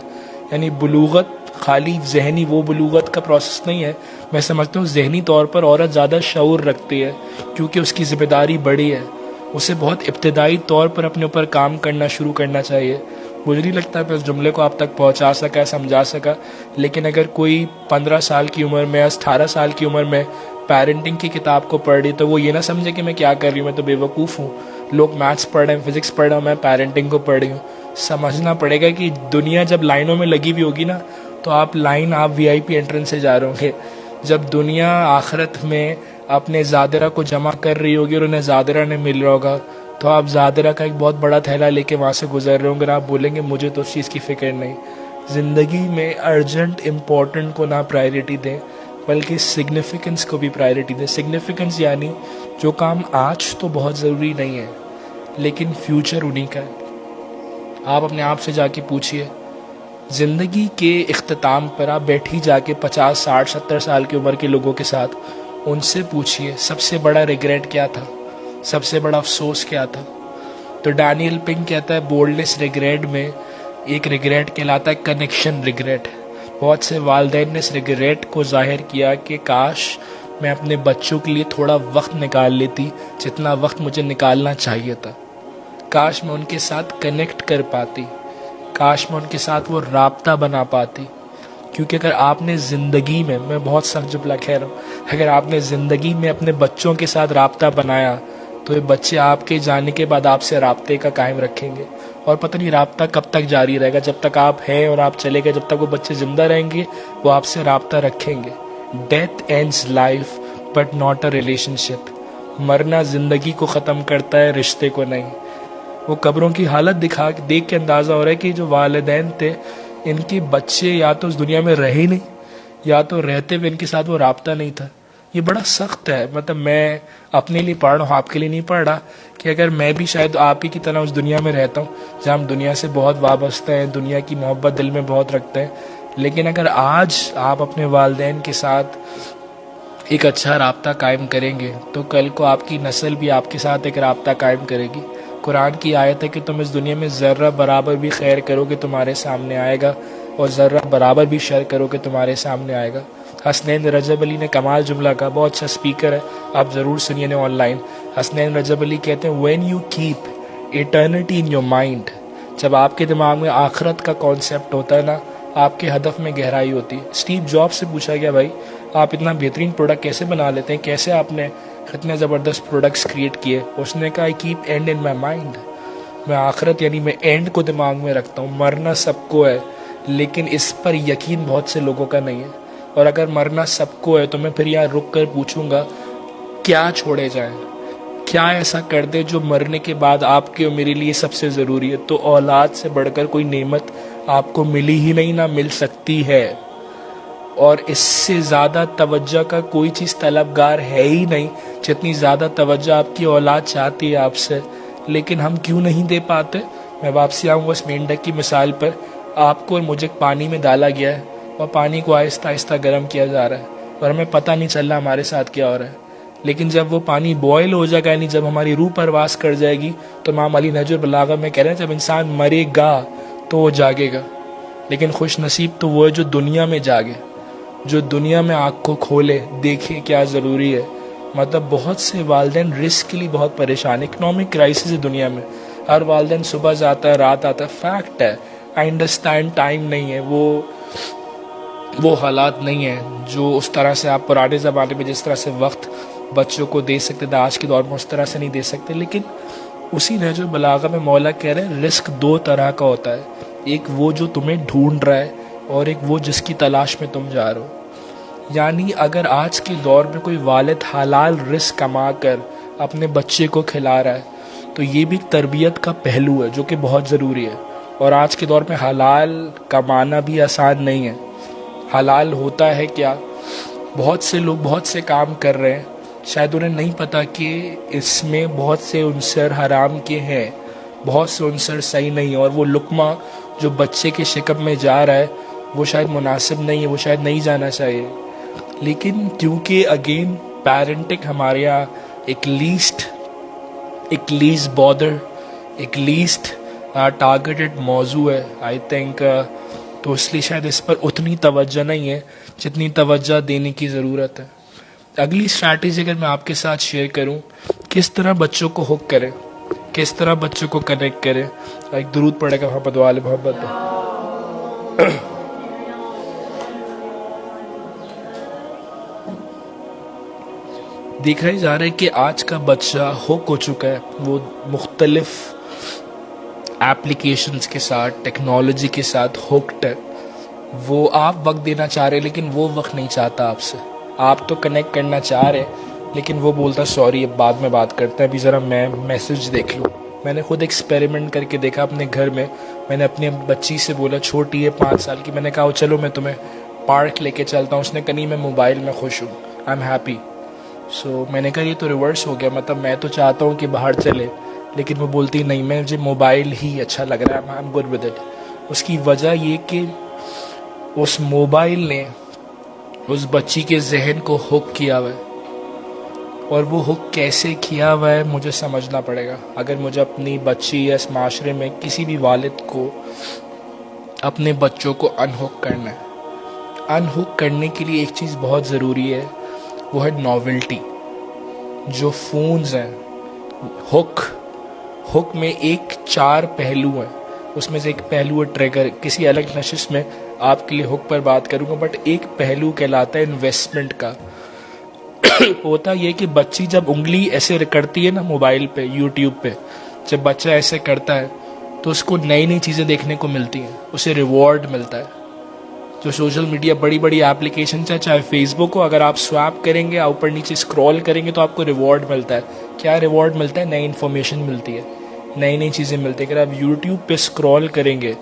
یعنی بلوغت خالی ذہنی وہ بلوغت کا پروسیس نہیں ہے. میں سمجھتا ہوں ذہنی طور پر عورت زیادہ شعور رکھتی ہے کیونکہ اس کی ذمہ داری بڑی ہے. اسے بہت ابتدائی طور پر اپنے اوپر کام کرنا شروع کرنا چاہیے. مجھے نہیں لگتا میں اس جملے کو آپ تک پہنچا سکا, سمجھا سکا, لیکن اگر کوئی 15 سال کی عمر میں 18 سال کی عمر میں پیرنٹنگ کی کتاب کو پڑھ رہی تو وہ یہ نہ سمجھے کہ میں کیا کر رہی ہوں, میں تو بے وقوف ہوں. لوگ میتھس پڑھ رہے ہیں, فزکس پڑھ رہا ہوں, میں پیرنٹنگ کو پڑھ رہی ہوں. سمجھنا پڑے گا کہ دنیا جب لائنوں میں لگی ہوئی ہوگی نا, تو آپ VIP انٹرنس سے جا رہے ہوں گے. جب دنیا آخرت میں اپنے زادرہ کو جمع کر رہی ہوگی اور انہیں زادرہ نے مل رہا ہوگا, تو آپ زادرہ کا ایک بہت بڑا تھیلا لے کے وہاں سے گزر رہے ہوں گے, اور آپ بولیں گے مجھے تو اس چیز کی فکر نہیں. زندگی میں ارجنٹ امپورٹنٹ کو نہ پرائرٹی دیں, بلکہ سگنیفیکنس کو بھی پرائرٹی دیں. سگنیفیکنس یعنی جو کام آج تو بہت ضروری نہیں ہے لیکن فیوچر انہی کا ہے. آپ اپنے آپ سے جا کے پوچھئے, زندگی کے اختتام پر آپ بیٹھی جا کے 50 60 70 سال کی عمر کے لوگوں کے ساتھ, ان سے پوچھئے سب سے بڑا ریگریٹ کیا تھا, سب سے بڑا افسوس کیا تھا. تو ڈینیل پنک کہتا ہے بولڈنس ریگریٹ میں ایک ریگریٹ کہلاتا ہے کنیکشن ریگریٹ. بہت سے والدین نے اس ریگریٹ کو ظاہر کیا کہ کاش میں اپنے بچوں کے لیے تھوڑا وقت نکال لیتی جتنا وقت مجھے نکالنا چاہیے تھا. کاش میں ان کے ساتھ کنیکٹ کر پاتی, کاش میں ان کے ساتھ وہ رابطہ بنا پاتی. کیونکہ اگر آپ نے زندگی میں بہت سخت جملہ کہہ رہا ہوں, اگر آپ نے زندگی میں اپنے بچوں کے ساتھ رابطہ بنایا تو یہ بچے آپ کے جانے کے بعد آپ سے رابطے کا قائم رکھیں گے. اور پتہ نہیں رابطہ کب تک جاری رہے گا, جب تک آپ ہیں اور آپ چلے گئے, جب تک وہ بچے زندہ رہیں گے وہ آپ سے رابطہ رکھیں گے. Death ends life but not a relationship. مرنا زندگی کو ختم کرتا ہے, رشتے کو نہیں. وہ قبروں کی حالت دیکھ کے اندازہ ہو رہا ہے کہ جو والدین تھے ان کے بچے یا تو اس دنیا میں رہے ہی نہیں, یا تو رہتے ہوئے ان کے ساتھ وہ رابطہ نہیں تھا. یہ بڑا سخت ہے. مطلب میں اپنے لیے پڑھ رہا ہوں, آپ کے لیے نہیں پڑھ رہا, کہ اگر میں بھی شاید آپ ہی کی طرح اس دنیا میں رہتا ہوں جہاں ہم دنیا سے بہت وابستہ ہیں, دنیا کی محبت دل میں بہت رکھتے ہیں, لیکن اگر آج آپ اپنے والدین کے ساتھ ایک اچھا رابطہ قائم کریں گے تو کل کو آپ کی نسل بھی آپ کے ساتھ ایک رابطہ قائم کرے گی. قرآن کی آیت ہے کہ تم اس دنیا میں ذرہ برابر بھی خیر کرو گے تمہارے سامنے آئے گا, اور ذرہ برابر بھی شر کرو گے تمہارے سامنے آئے گا. حسنین رجب علی نے کمال جملہ کہا, بہت اچھا سپیکر ہے, آپ ضرور سنیے آن لائن. حسنین رجب علی کہتے ہیں when you keep eternity in your mind, جب آپ کے دماغ میں آخرت کا کانسیپٹ ہوتا ہے نا, آپ کے ہدف میں گہرائی ہوتی ہے. اسٹیو جاب سے پوچھا گیا, بھائی آپ اتنا بہترین پروڈکٹ کیسے بنا لیتے ہیں, کیسے آپ نے اتنے زبردست پروڈکٹس کریٹ کیے؟ اس نے کہا I keep end in my mind. میں آخرت یعنی میں اینڈ کو دماغ میں رکھتا ہوں. مرنا سب کو ہے لیکن اس پر یقین بہت سے لوگوں کا نہیں ہے. اور اگر مرنا سب کو ہے تو میں پھر یہاں رک کر پوچھوں گا کیا چھوڑے جائیں, کیا ایسا کر دے جو مرنے کے بعد آپ کے اور میرے لیے سب سے ضروری ہے. تو اولاد سے بڑھ کر کوئی نعمت آپ کو ملی ہی نہیں, نہ مل سکتی ہے, اور اس سے زیادہ توجہ کا کوئی چیز طلبگار ہے ہی نہیں جتنی زیادہ توجہ آپ کی اولاد چاہتی ہے آپ سے. لیکن ہم کیوں نہیں دے پاتے؟ میں واپسی آؤں گا اس مینڈک کی مثال پر. آپ کو اور مجھے پانی میں ڈالا گیا ہے اور پانی کو آہستہ آہستہ گرم کیا جا رہا ہے اور ہمیں پتہ نہیں چل رہا ہمارے ساتھ کیا ہو رہا ہے. لیکن جب وہ پانی بوائل ہو جائے گا, یعنی جب ہماری روح پرواز کر جائے گی, تو امام علی نہج البلاغہ میں کہہ رہے ہیں جب انسان مرے گا تو وہ جاگے گا. لیکن خوش نصیب تو وہ ہے جو دنیا میں جاگے, جو دنیا میں آنکھ کو کھولے, دیکھے کیا ضروری ہے. مطلب بہت سے والدین رسک کے لیے بہت پریشان. اکنامک کرائسس ہے دنیا میں, ہر والدین صبح جاتا ہے رات آتا ہے, فیکٹ ہے. آئی انڈرسٹینڈ ٹائم نہیں ہے, وہ حالات نہیں ہیں جو اس طرح سے آپ پرانے زمانے میں جس طرح سے وقت بچوں کو دے سکتے تھے, آج کے دور میں اس طرح سے نہیں دے سکتے. لیکن اسی نہج البلاغہ میں مولا کہہ رہے ہیں رزق دو طرح کا ہوتا ہے, ایک وہ جو تمہیں ڈھونڈ رہا ہے اور ایک وہ جس کی تلاش میں تم جا رہے ہو. یعنی اگر آج کے دور میں کوئی والد حلال رزق کما کر اپنے بچے کو کھلا رہا ہے تو یہ بھی تربیت کا پہلو ہے جو کہ بہت ضروری ہے. اور آج کے دور میں حلال کمانا بھی آسان نہیں ہے. حلال ہوتا ہے کیا؟ بہت سے لوگ بہت سے کام کر رہے ہیں, شاید انہیں نہیں پتا کہ اس میں بہت سے عنصر حرام کے ہیں, بہت سے عنصر صحیح نہیں, اور وہ لقمہ جو بچے کے شکم میں جا رہا ہے وہ شاید مناسب نہیں ہے, وہ شاید نہیں جانا چاہیے. لیکن کیونکہ اگین پیرنٹنگ ہمارے یہاں ایک لیسٹ بادر, ایک لیسٹ ٹارگیٹڈ موضوع ہے آئی تھنک, تو اس لیے شاید اس پر اتنی توجہ نہیں ہے جتنی توجہ دینے کی ضرورت ہے. اگلی اسٹریٹجی اگر میں آپ کے ساتھ شیئر کروں, کس طرح بچوں کو ہک کریں, کس طرح بچوں کو کنیکٹ کریں. ایک درود پڑھے گا محمد وال محمد. دیکھا ہی جا رہا ہے کہ آج کا بچہ ہک ہو چکا ہے, وہ مختلف ایپلیکیشنز کے ساتھ, ٹیکنالوجی کے ساتھ ہکڈ ہے. وہ آپ وقت دینا چاہ رہے لیکن وہ وقت نہیں چاہتا آپ سے. آپ تو کنیکٹ کرنا چاہ رہے لیکن وہ بولتا سوری اب بعد میں بات کرتے ہیں, ابھی ذرا میں میسج دیکھ لوں. میں نے خود ایکسپیریمنٹ کر کے دیکھا اپنے گھر میں. میں نے اپنی بچی سے بولا, چھوٹی ہے 5 سال کی, میں نے کہا چلو میں تمہیں پارک لے کے چلتا ہوں. اس نے کہا نہیں میں موبائل میں خوش ہوں, آئی ایم ہیپی. سو میں نے کہا یہ تو ریورس ہو گیا, مطلب میں تو چاہتا ہوں کہ باہر چلے لیکن وہ بولتی نہیں مجھے موبائل ہی اچھا لگ رہا ہے, I am good with it. اس کی وجہ یہ کہ اس موبائل نے اس بچی کے ذہن کو ہک کیا ہوا ہے, اور وہ ہک کیسے کیا ہوا ہے مجھے سمجھنا پڑے گا. اگر مجھے اپنی بچی یا اس معاشرے میں کسی بھی والد کو اپنے بچوں کو انہک کرنا ہے, انہک کرنے کے لیے ایک چیز بہت ضروری ہے, وہ ہے ناولٹی. جو فونز ہیں, ہک میں ایک 4 پہلو ہیں, اس میں سے ایک پہلو ہے ٹریگر. کسی الگ نشست میں آپ کے لیے ہک پر بات کروں گا, بٹ ایک پہلو کہلاتا ہے انویسٹمنٹ کا. ہوتا یہ کہ بچی جب انگلی ایسے کرتی ہے نا موبائل پہ, یوٹیوب پہ, جب بچہ ایسے کرتا ہے تو اس کو نئی نئی چیزیں دیکھنے کو ملتی ہیں, اسے ریوارڈ ملتا ہے. جو سوشل میڈیا بڑی بڑی ایپلیکیشن چاہے فیس بک ہو, اگر آپ سویپ کریں گے, اوپر نیچے اسکرول کریں گے تو آپ کو ریوارڈ ملتا ہے. کیا ریوارڈ ملتا ہے؟ نئی انفارمیشن ملتی ہے, نئی نئی چیزیں ملتی ہیں. اگر آپ یوٹیوب پہ اسکرول کریں گے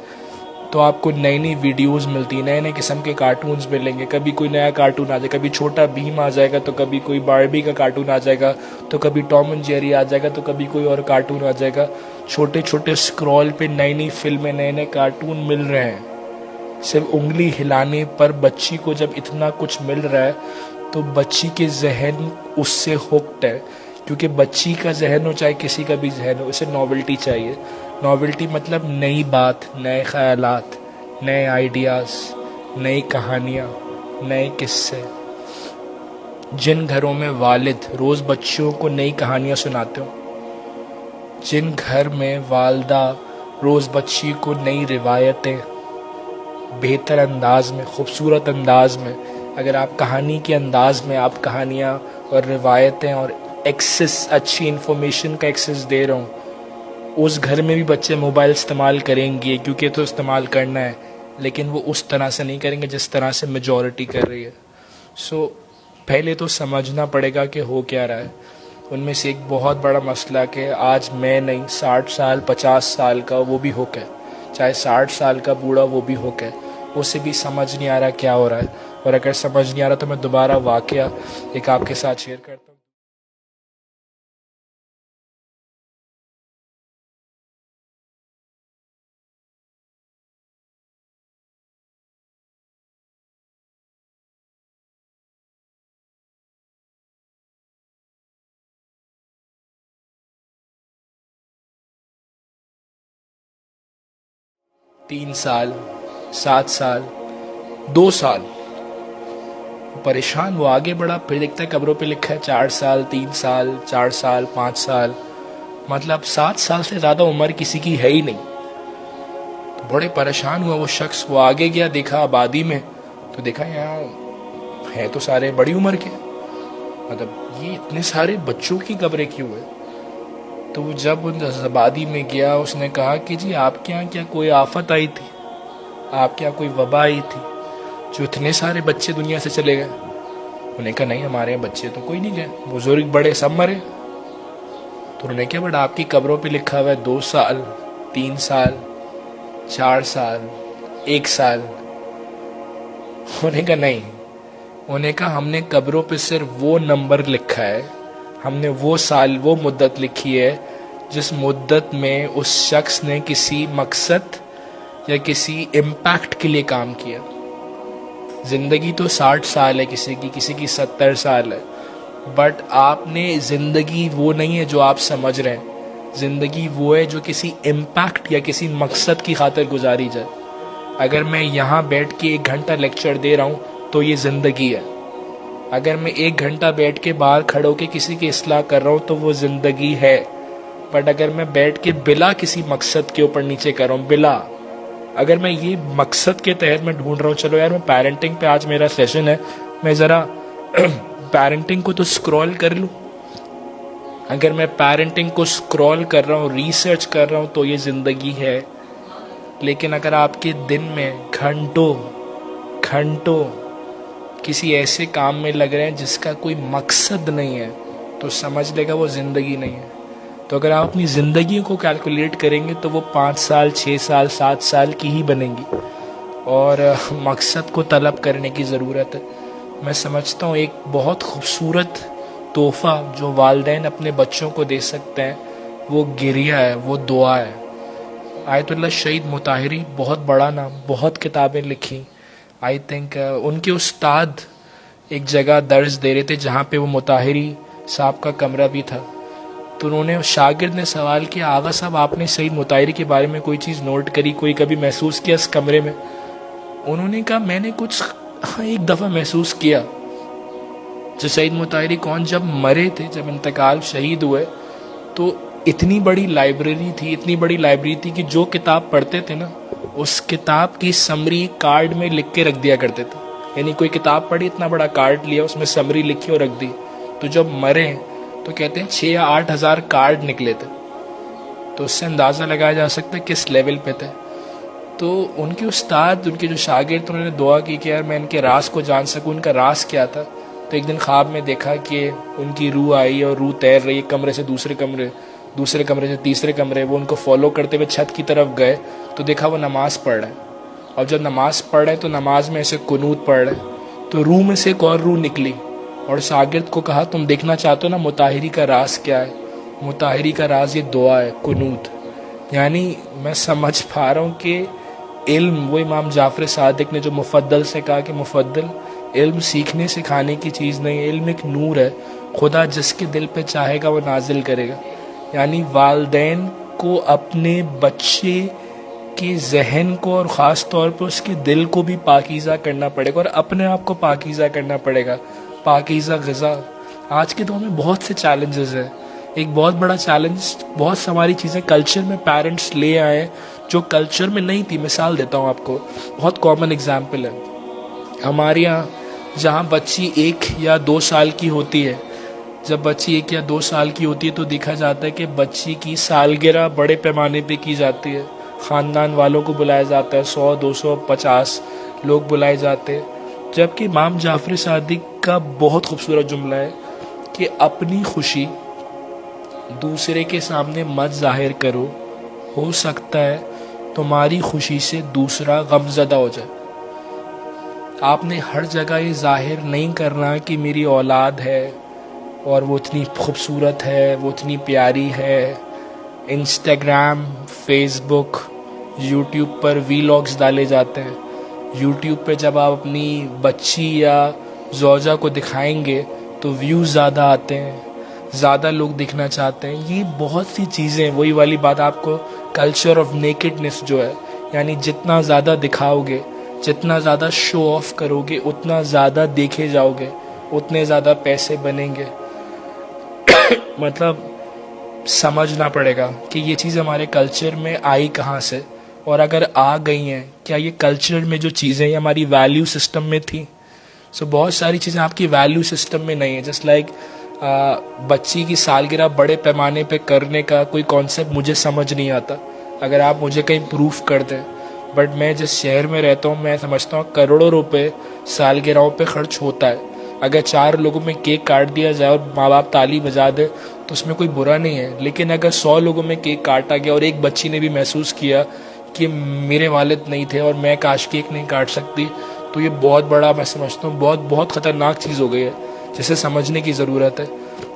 تو آپ کو نئی نئی ویڈیوز ملتی ہیں, نئے نئے قسم کے کارٹونز ملیں گے. کبھی کوئی نیا کارٹون آ جائے, کبھی چھوٹا بھیم آ جائے گا, تو کبھی کوئی باربی کا کارٹون آ جائے گا, تو کبھی ٹام اینڈ جیری آ جائے گا, تو کبھی کوئی اور کارٹون آ جائے گا. چھوٹے چھوٹے اسکرول پہ نئی نئی فلمیں, نئے نئے کارٹون مل رہے ہیں. صرف انگلی ہلانے پر بچی کو جب اتنا کچھ مل رہا ہے تو بچی کے ذہن اس سے ہوکڈ ہے. کیونکہ بچی کا ذہن ہو چاہے کسی کا بھی ذہن ہو, اسے ناولٹی چاہیے. ناولٹی مطلب نئی بات, نئے خیالات, نئے آئیڈیاز, نئی کہانیاں, نئے قصے. جن گھروں میں والد روز بچوں کو نئی کہانیاں سناتے ہوں, جن گھر میں والدہ روز بچی کو نئی روایتیں بہتر انداز میں, خوبصورت انداز میں, اگر آپ کہانی کے انداز میں آپ کہانیاں اور روایتیں اور ایکسس, اچھی انفارمیشن کا ایکسس دے رہا ہوں, اس گھر میں بھی بچے موبائل استعمال کریں گے, کیونکہ تو استعمال کرنا ہے, لیکن وہ اس طرح سے نہیں کریں گے جس طرح سے میجورٹی کر رہی ہے. سو پہلے تو سمجھنا پڑے گا کہ ہو کیا رہا ہے. ان میں سے ایک بہت بڑا مسئلہ کہ آج میں نہیں, 60 سال 50 سال کا وہ بھی ہوک ہے, چاہے 60 سال کا بوڑھا وہ بھی ہوک ہے, اسے بھی سمجھ نہیں آ رہا کیا ہو رہا ہے. اور اگر سمجھ نہیں آ رہا تو میں دوبارہ واقعہ ایک آپ کے ساتھ شیئر کرتا ہوں. 3 سال 7 سال 2 سال پریشان, وہ آگے بڑھا, پھر دیکھتا ہے قبروں پہ لکھا ہے 4 سال 3 سال 4 سال 5 سال, مطلب 7 سال سے زیادہ عمر کسی کی ہے ہی نہیں. بڑے پریشان ہوا وہ شخص. وہ آگے گیا, دیکھا آبادی میں, تو دیکھا یہاں ہے تو سارے بڑی عمر کے, مطلب یہ اتنے سارے بچوں کی قبریں کیوں ہے. تو وہ جب ان آبادی میں گیا, اس نے کہا کہ جی آپ کے یہاں کیا کوئی آفت آئی تھی, آپ کے یہاں کوئی وبا آئی تھی جو اتنے سارے بچے دنیا سے چلے گئے؟ انہوں نے کہا نہیں, ہمارے یہاں بچے تو کوئی نہیں گئے, بزرگ بڑے سب مرے. تو انہوں نے کہا بٹ آپ کی قبروں پہ لکھا ہوا ہے 2 سال 3 سال 4 سال 1 سال. انہوں نے کہا نہیں, انہوں نے کہا ہم نے قبروں پہ صرف وہ نمبر لکھا ہے, ہم نے وہ سال وہ مدت لکھی ہے جس مدت میں اس شخص نے کسی مقصد یا کسی امپیکٹ کے لیے کام کیا. زندگی تو 60 سال ہے کسی کی 70 سال ہے, بٹ آپ نے زندگی وہ نہیں ہے جو آپ سمجھ رہے ہیں. زندگی وہ ہے جو کسی امپیکٹ یا کسی مقصد کی خاطر گزاری جائے. اگر میں یہاں بیٹھ کے 1 گھنٹہ لیکچر دے رہا ہوں تو یہ زندگی ہے. اگر میں 1 گھنٹہ بیٹھ کے باہر کھڑے ہو کے کسی کی اصلاح کر رہا ہوں تو وہ زندگی ہے. بٹ اگر میں بیٹھ کے بلا کسی مقصد کے اوپر نیچے کر رہا ہوں, بلا, اگر میں یہ مقصد کے تحت میں ڈھونڈ رہا ہوں, چلو یار میں پیرنٹنگ پہ آج میرا سیشن ہے, میں ذرا پیرنٹنگ کو تو سکرول کر لوں. اگر میں پیرنٹنگ کو سکرول کر رہا ہوں, ریسرچ کر رہا ہوں, تو یہ زندگی ہے. لیکن اگر آپ کے دن میں گھنٹوں کسی ایسے کام میں لگ رہے ہیں جس کا کوئی مقصد نہیں ہے, تو سمجھ لے گا وہ زندگی نہیں ہے. تو اگر آپ اپنی زندگی کو کیلکولیٹ کریں گے تو وہ 5 سال 6 سال 7 سال کی ہی بنیں گی. اور مقصد کو طلب کرنے کی ضرورت ہے. میں سمجھتا ہوں ایک بہت خوبصورت تحفہ جو والدین اپنے بچوں کو دے سکتے ہیں وہ گریہ ہے, وہ دعا ہے. آیت اللہ شہید مطہری, بہت بڑا نام, بہت کتابیں لکھی. آئی تھنک ان کے استاد ایک جگہ درس دے رہے تھے جہاں پہ وہ مطہری صاحب کا کمرہ بھی تھا. تو انہوں نے, شاگرد نے سوال کیا, آغا صاحب آپ نے سید مطہری کے بارے میں کوئی چیز نوٹ کری, کوئی کبھی محسوس کیا اس کمرے میں؟ انہوں نے کہا میں نے کچھ 1 دفعہ محسوس کیا. جو سعید مطہری کون جب مرے تھے، جب انتقال شہید ہوئے، تو اتنی بڑی لائبریری تھی کہ جو کتاب پڑھتے تھے نا اس کتاب کی سمری کارڈ میں لکھ کے رکھ دیا کرتے تھے. یعنی کوئی کتاب پڑھی، اتنا بڑا کارڈ لیا، اس میں سمری لکھی اور رکھ دی. تو جب مرے تو کہتے ہیں 6 یا 8 ہزار کارڈ نکلے تھے. تو اس سے اندازہ لگایا جا سکتا ہے کس لیول پہ تھے. تو ان کے استاد، ان کے جو شاگرد، انہوں نے دعا کی کہ یار میں ان کے راز کو جان سکوں. ان کا راز کیا تھا؟ تو ایک دن خواب میں دیکھا کہ ان کی روح آئی اور روح تیر رہی کمرے سے دوسرے کمرے سے تیسرے کمرے. وہ ان کو فالو کرتے ہوئے چھت کی طرف گئے تو دیکھا وہ نماز پڑھ رہے ہیں. اور جب نماز پڑھ رہے ہیں تو نماز میں ایسے قنوت پڑھ رہے ہیں. تو روح میں سے ایک اور روح نکلی اور شاگرد کو کہا تم دیکھنا چاہتے ہو نا مطہری کا راز کیا ہے؟ مطہری کا راز یہ دعا ہے، قنوت. یعنی میں سمجھ پا رہا ہوں کہ علم، وہ امام جعفر صادق نے جو مفضل سے کہا کہ مفضل، علم سیکھنے سکھانے کی چیز نہیں، علم ایک نور ہے، خدا جس کے دل پہ چاہے گا وہ نازل کرے گا. یعنی والدین کو اپنے بچے کے ذہن کو اور خاص طور پہ اس کے دل کو بھی پاکیزہ کرنا پڑے گا اور اپنے آپ کو پاکیزہ کرنا پڑے گا. پاکیزہ غذا. آج کے دور میں بہت سے چیلنجز ہیں. ایک بہت بڑا چیلنج، بہت ساری چیزیں کلچر میں پیرنٹس لے آئے جو کلچر میں نہیں تھی. مثال دیتا ہوں آپ کو، بہت کامن اگزامپل ہے. ہمارے یہاں جہاں بچی 1 یا 2 سال کی ہوتی ہے، جب بچی 1 یا 2 سال کی ہوتی ہے تو دیکھا جاتا ہے کہ بچی کی سالگرہ بڑے پیمانے پہ کی جاتی ہے. خاندان والوں کو بلایا جاتا ہے، 100 200 50 لوگ بلائے جاتے ہیں. جبکہ امام جعفر صادق کا بہت خوبصورت جملہ ہے کہ اپنی خوشی دوسرے کے سامنے مت ظاہر کرو، ہو سکتا ہے تمہاری خوشی سے دوسرا غمزدہ ہو جائے. آپ نے ہر جگہ یہ ظاہر نہیں کرنا کہ میری اولاد ہے اور وہ اتنی خوبصورت ہے، وہ اتنی پیاری ہے. انسٹاگرام، فیس بک، یوٹیوب پر ویلاگز ڈالے جاتے ہیں. یوٹیوب پہ جب آپ اپنی بچی یا زوجہ کو دکھائیں گے تو ویوز زیادہ آتے ہیں، زیادہ لوگ دیکھنا چاہتے ہیں. یہ بہت سی چیزیں، وہی والی بات آپ کو کلچر آف نیکڈنس جو ہے، یعنی جتنا زیادہ دکھاؤ گے، جتنا زیادہ شو آف کرو گے، اتنا زیادہ دیکھے جاؤ گے، اتنے زیادہ پیسے بنیں گے. مطلب سمجھنا پڑے گا کہ یہ چیز ہمارے کلچر میں آئی کہاں سے، اور اگر آ گئی ہیں کیا یہ کلچر میں جو چیزیں یہ ہماری ویلیو سسٹم میں تھی. بہت ساری چیزیں آپ کی ویلیو سسٹم میں نہیں ہیں. جسٹ لائک بچی کی سالگرہ بڑے پیمانے پہ کرنے کا کوئی کانسیپٹ مجھے سمجھ نہیں آتا. اگر آپ مجھے کہیں پروف کر دیں، بٹ میں جس شہر میں رہتا ہوں میں سمجھتا ہوں کروڑوں روپے سالگرہوں پہ خرچ ہوتا ہے. اگر 4 لوگوں میں کیک کاٹ دیا جائے اور ماں باپ تالی بجا دے تو اس میں کوئی برا نہیں ہے. لیکن اگر 100 لوگوں میں کیک کاٹا گیا اور ایک بچی نے بھی محسوس کیا کہ میرے والد نہیں تھے اور میں کاش کیک نہیں کاٹ سکتی، تو یہ بہت بڑا، میں سمجھتا ہوں بہت خطرناک چیز ہو گئی ہے جسے سمجھنے کی ضرورت ہے.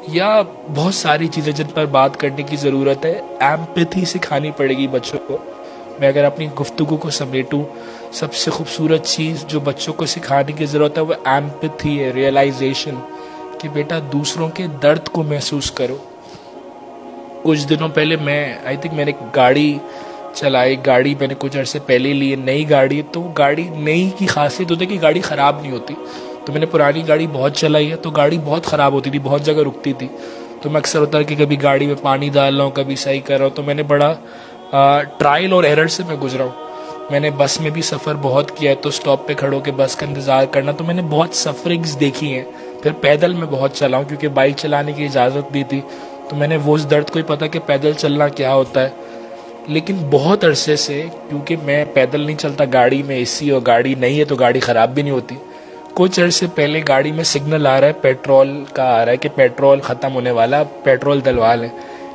یا بہت ساری چیزیں جن پر بات کرنے کی ضرورت ہے. ایمپتھی سکھانی پڑے گی بچوں کو. میں اگر اپنی گفتگو کو سمیٹوں، سب سے خوبصورت چیز جو بچوں کو سکھانے کی ضرورت ہے وہ ایمپتھی ہے، ریئلائزیشن، کہ بیٹا دوسروں کے درد کو محسوس کرو. کچھ دنوں پہلے میں نے گاڑی چلائی. گاڑی میں نے کچھ عرصے پہلے لی، نئی گاڑی. تو گاڑی نئی کی خاصیت ہوتی ہے کہ گاڑی خراب نہیں ہوتی. تو میں نے پرانی گاڑی بہت چلائی ہے تو گاڑی بہت خراب ہوتی تھی، بہت جگہ رکتی تھی. تو میں اکثر ہوتا ہے کہ کبھی گاڑی میں پانی ڈال رہا ہوں، کبھی صحیح کر رہا ہوں. تو میں نے بڑا ٹرائل اور ایرر سے میں گزرا ہوں. میں نے بس میں بھی سفر بہت کیا ہے، تو اسٹاپ پہ کھڑو کے بس کا انتظار کرنا. تو میں نے بہت سفرنگز دیکھی ہیں. پھر پیدل میں بہت چلا ہوں کیونکہ بائک چلانے کی اجازت بھی تھی. تو میں نے وہ اس درد کو ہی پتا کہ پیدل چلنا کیا ہوتا ہے. لیکن بہت عرصے سے، کیونکہ میں پیدل نہیں چلتا، گاڑی میں اے سی اور گاڑی نہیں ہے تو گاڑی خراب بھی نہیں ہوتی. کچھ عرصے پہلے گاڑی میں سگنل آ رہا ہے، پیٹرول کا آ رہا ہے کہ پیٹرول ختم ہونے والا، پیٹرول ڈلوا لیں.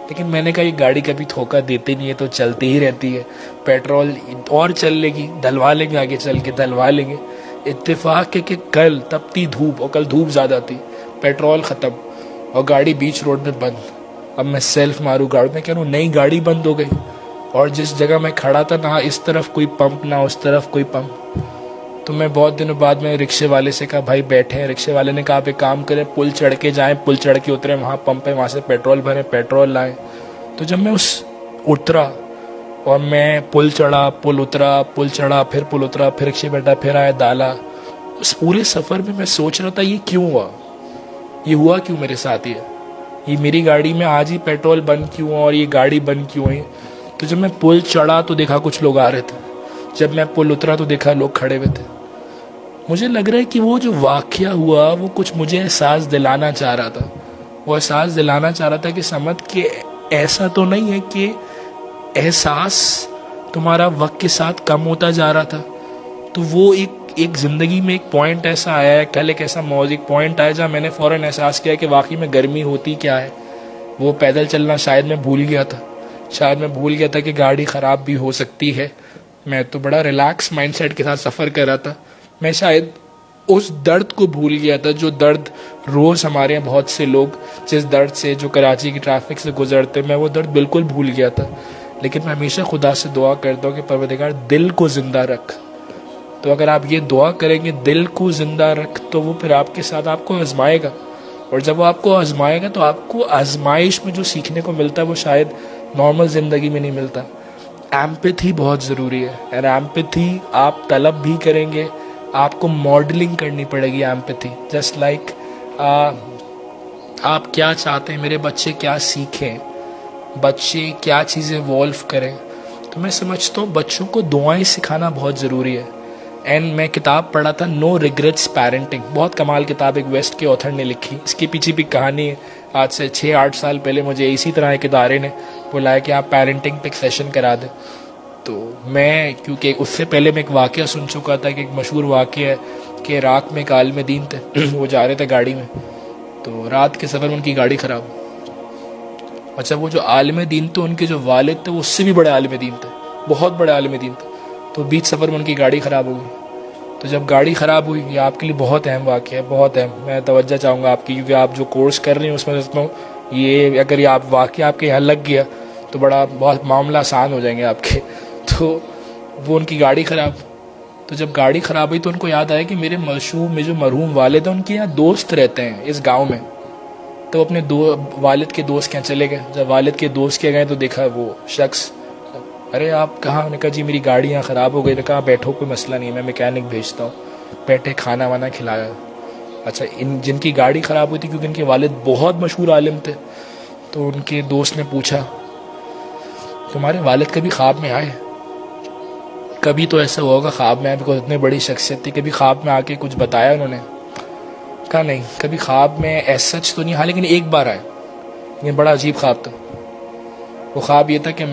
لیکن میں نے کہا یہ گاڑی کبھی دھوکہ دیتی نہیں ہے تو چلتی ہی رہتی ہے، پیٹرول اور چل لے گی، ڈلوا لیں گے، آگے چل کے ڈلوا لیں گے. اتفاق ہے کہ کل تپتی دھوپ، اور کل دھوپ زیادہ تھی، پیٹرول ختم اور گاڑی بیچ روڈ میں بند. اب میں سیلف ماروں گاڑی میں، کہہ رہا ہوں نئی گاڑی بند ہو گئی. اور جس جگہ میں کھڑا تھا نہ اس طرف کوئی پمپ نہ اس طرف کوئی پمپ. تو میں بہت دنوں بعد میں رکشے والے سے کہا بھائی بیٹھے ہیں. رکشے والے نے کہا آپ ایک کام کریں، پل چڑھ کے جائیں، پل چڑھ کے اتریں، وہاں پمپ ہے، وہاں سے پیٹرول بھریں، پیٹرول لائیں. تو جب میں اترا اور میں پل چڑھا، پل اترا، پل چڑھا، پھر پل اترا، پھر رکشے بیٹھا، پھر آیا ڈالا. اس پورے سفر میں میں سوچ رہا تھا یہ کیوں ہوا. یہ ہوا کیوں میرے ساتھ؟ یہ میری گاڑی میں آج ہی پیٹرول بند کیوں اور یہ گاڑی بند کیوں ہے؟ تو جب میں پل چڑھا تو دیکھا کچھ لوگ آ رہے تھے، جب میں پل اترا تو دیکھا لوگ کھڑے ہوئے تھے. مجھے لگ رہا ہے کہ وہ جو واقعہ ہوا وہ کچھ مجھے احساس دلانا چاہ رہا تھا. وہ احساس دلانا چاہ رہا تھا کہ سمجھ کہ ایسا تو نہیں ہے کہ احساس تمہارا وقت کے ساتھ کم ہوتا جا رہا تھا. تو وہ ایک زندگی میں ایک پوائنٹ ایسا آیا ہے، کل ایک ایسا ایک پوائنٹ آیا جہاں میں نے فوراً احساس کیا کہ واقعی میں گرمی ہوتی کیا ہے. وہ پیدل چلنا شاید میں بھول گیا تھا کہ گاڑی خراب بھی ہو سکتی ہے. میں تو بڑا ریلیکس مائنڈ سیٹ کے ساتھ سفر کر رہا تھا. میں شاید اس درد کو بھول گیا تھا جو درد روز ہمارے یہاں بہت سے لوگ جس درد سے جو کراچی کی ٹریفک سے گزرتے، میں وہ درد بالکل بھول گیا تھا. لیکن میں ہمیشہ خدا سے دعا کرتا ہوں کہ پروردگار دل کو زندہ رکھ. تو اگر آپ یہ دعا کریں گے دل کو زندہ رکھ، تو وہ پھر آپ کے ساتھ آپ کو آزمائے گا، اور جب وہ آپ کو آزمائے گا تو آپ کو آزمائش میں جو سیکھنے کو ملتا ہے وہ شاید نارمل زندگی میں نہیں ملتا. ایمپتھی بہت ضروری ہے، اور ایمپتھی آپ طلب بھی کریں گے، آپ کو ماڈلنگ کرنی پڑے گی ایمپتھی. جسٹ لائک آپ کیا چاہتے ہیں میرے بچے کیا سیکھیں، بچے کیا چیزیں ایوالو کریں. تو میں سمجھتا ہوں بچوں کو دعائیں سکھانا بہت ضروری ہے. اینڈ میں کتاب پڑھا تھا نو ریگریٹس پیرنٹنگ، بہت کمال کتاب ایک ویسٹ کے آتھر نے لکھی. اس کے پیچھے بھی کہانی ہے. آج سے 6-8 سال پہلے مجھے اسی طرح ایک ادارے نے بلایا کہ آپ پیرنٹنگ پہ ایک سیشن کرا دیں. تو میں کیونکہ اس سے پہلے میں ایک واقعہ سن چکا تھا کہ ایک مشہور واقعہ ہے کہ عراق میں ایک عالم دین تھے. وہ جا رہے تھے گاڑی میں، تو رات کے سفر میں ان کی گاڑی خراب. اچھا، وہ جو عالم دین تھے ان کے جو والد تھے وہ اس سے بھی بڑے عالم دین تھے، بہت بڑے عالم دین تھے. تو بیچ سفر میں ان کی گاڑی خراب ہو گئی. تو جب گاڑی خراب ہوئی، یہ آپ کے لیے بہت اہم واقعہ ہے، بہت اہم. میں توجہ چاہوں گا آپ کی، کیونکہ آپ جو کورس کر رہے ہیں اس میں سمجھتا ہوں یہ اگر یہ آپ واقعہ آپ کے یہاں لگ گیا تو بہت معاملہ آسان ہو جائیں گے آپ کے. تو وہ ان کی گاڑی خراب. تو جب گاڑی خراب ہوئی تو ان کو یاد آیا کہ میرے جو مرحوم والد ہیں ان کے یہاں دوست رہتے ہیں اس گاؤں میں. تو اپنے والد کے دوست کے یہاں چلے گئے. جب والد کے دوست کے گئے تو دیکھا وہ شخص، ارے آپ کہاں؟ انہوں نے کہا جی میری گاڑی یہاں خراب ہو گئی. نے کہا بیٹھو کوئی مسئلہ نہیں ہے، میں میکینک بھیجتا ہوں. بیٹھے، کھانا وانا کھلایا. اچھا، جن کی گاڑی خراب ہوئی تھی کیونکہ ان کے والد بہت مشہور عالم تھے، تو ان کے دوست نے پوچھا تمہارے والد کبھی خواب میں آئے؟ کبھی تو ایسا ہوگا خواب میں آئے، بیکاز اتنے بڑی شخصیت تھی. کبھی خواب میں آ کے کچھ بتایا انہوں نے؟ کہا نہیں، کبھی خواب میں ایسا سچ تو نہیں. ہاں لیکن ایک بار آئے، لیکن بڑا عجیب خواب تھا. وہ خواب یہ تھا کہ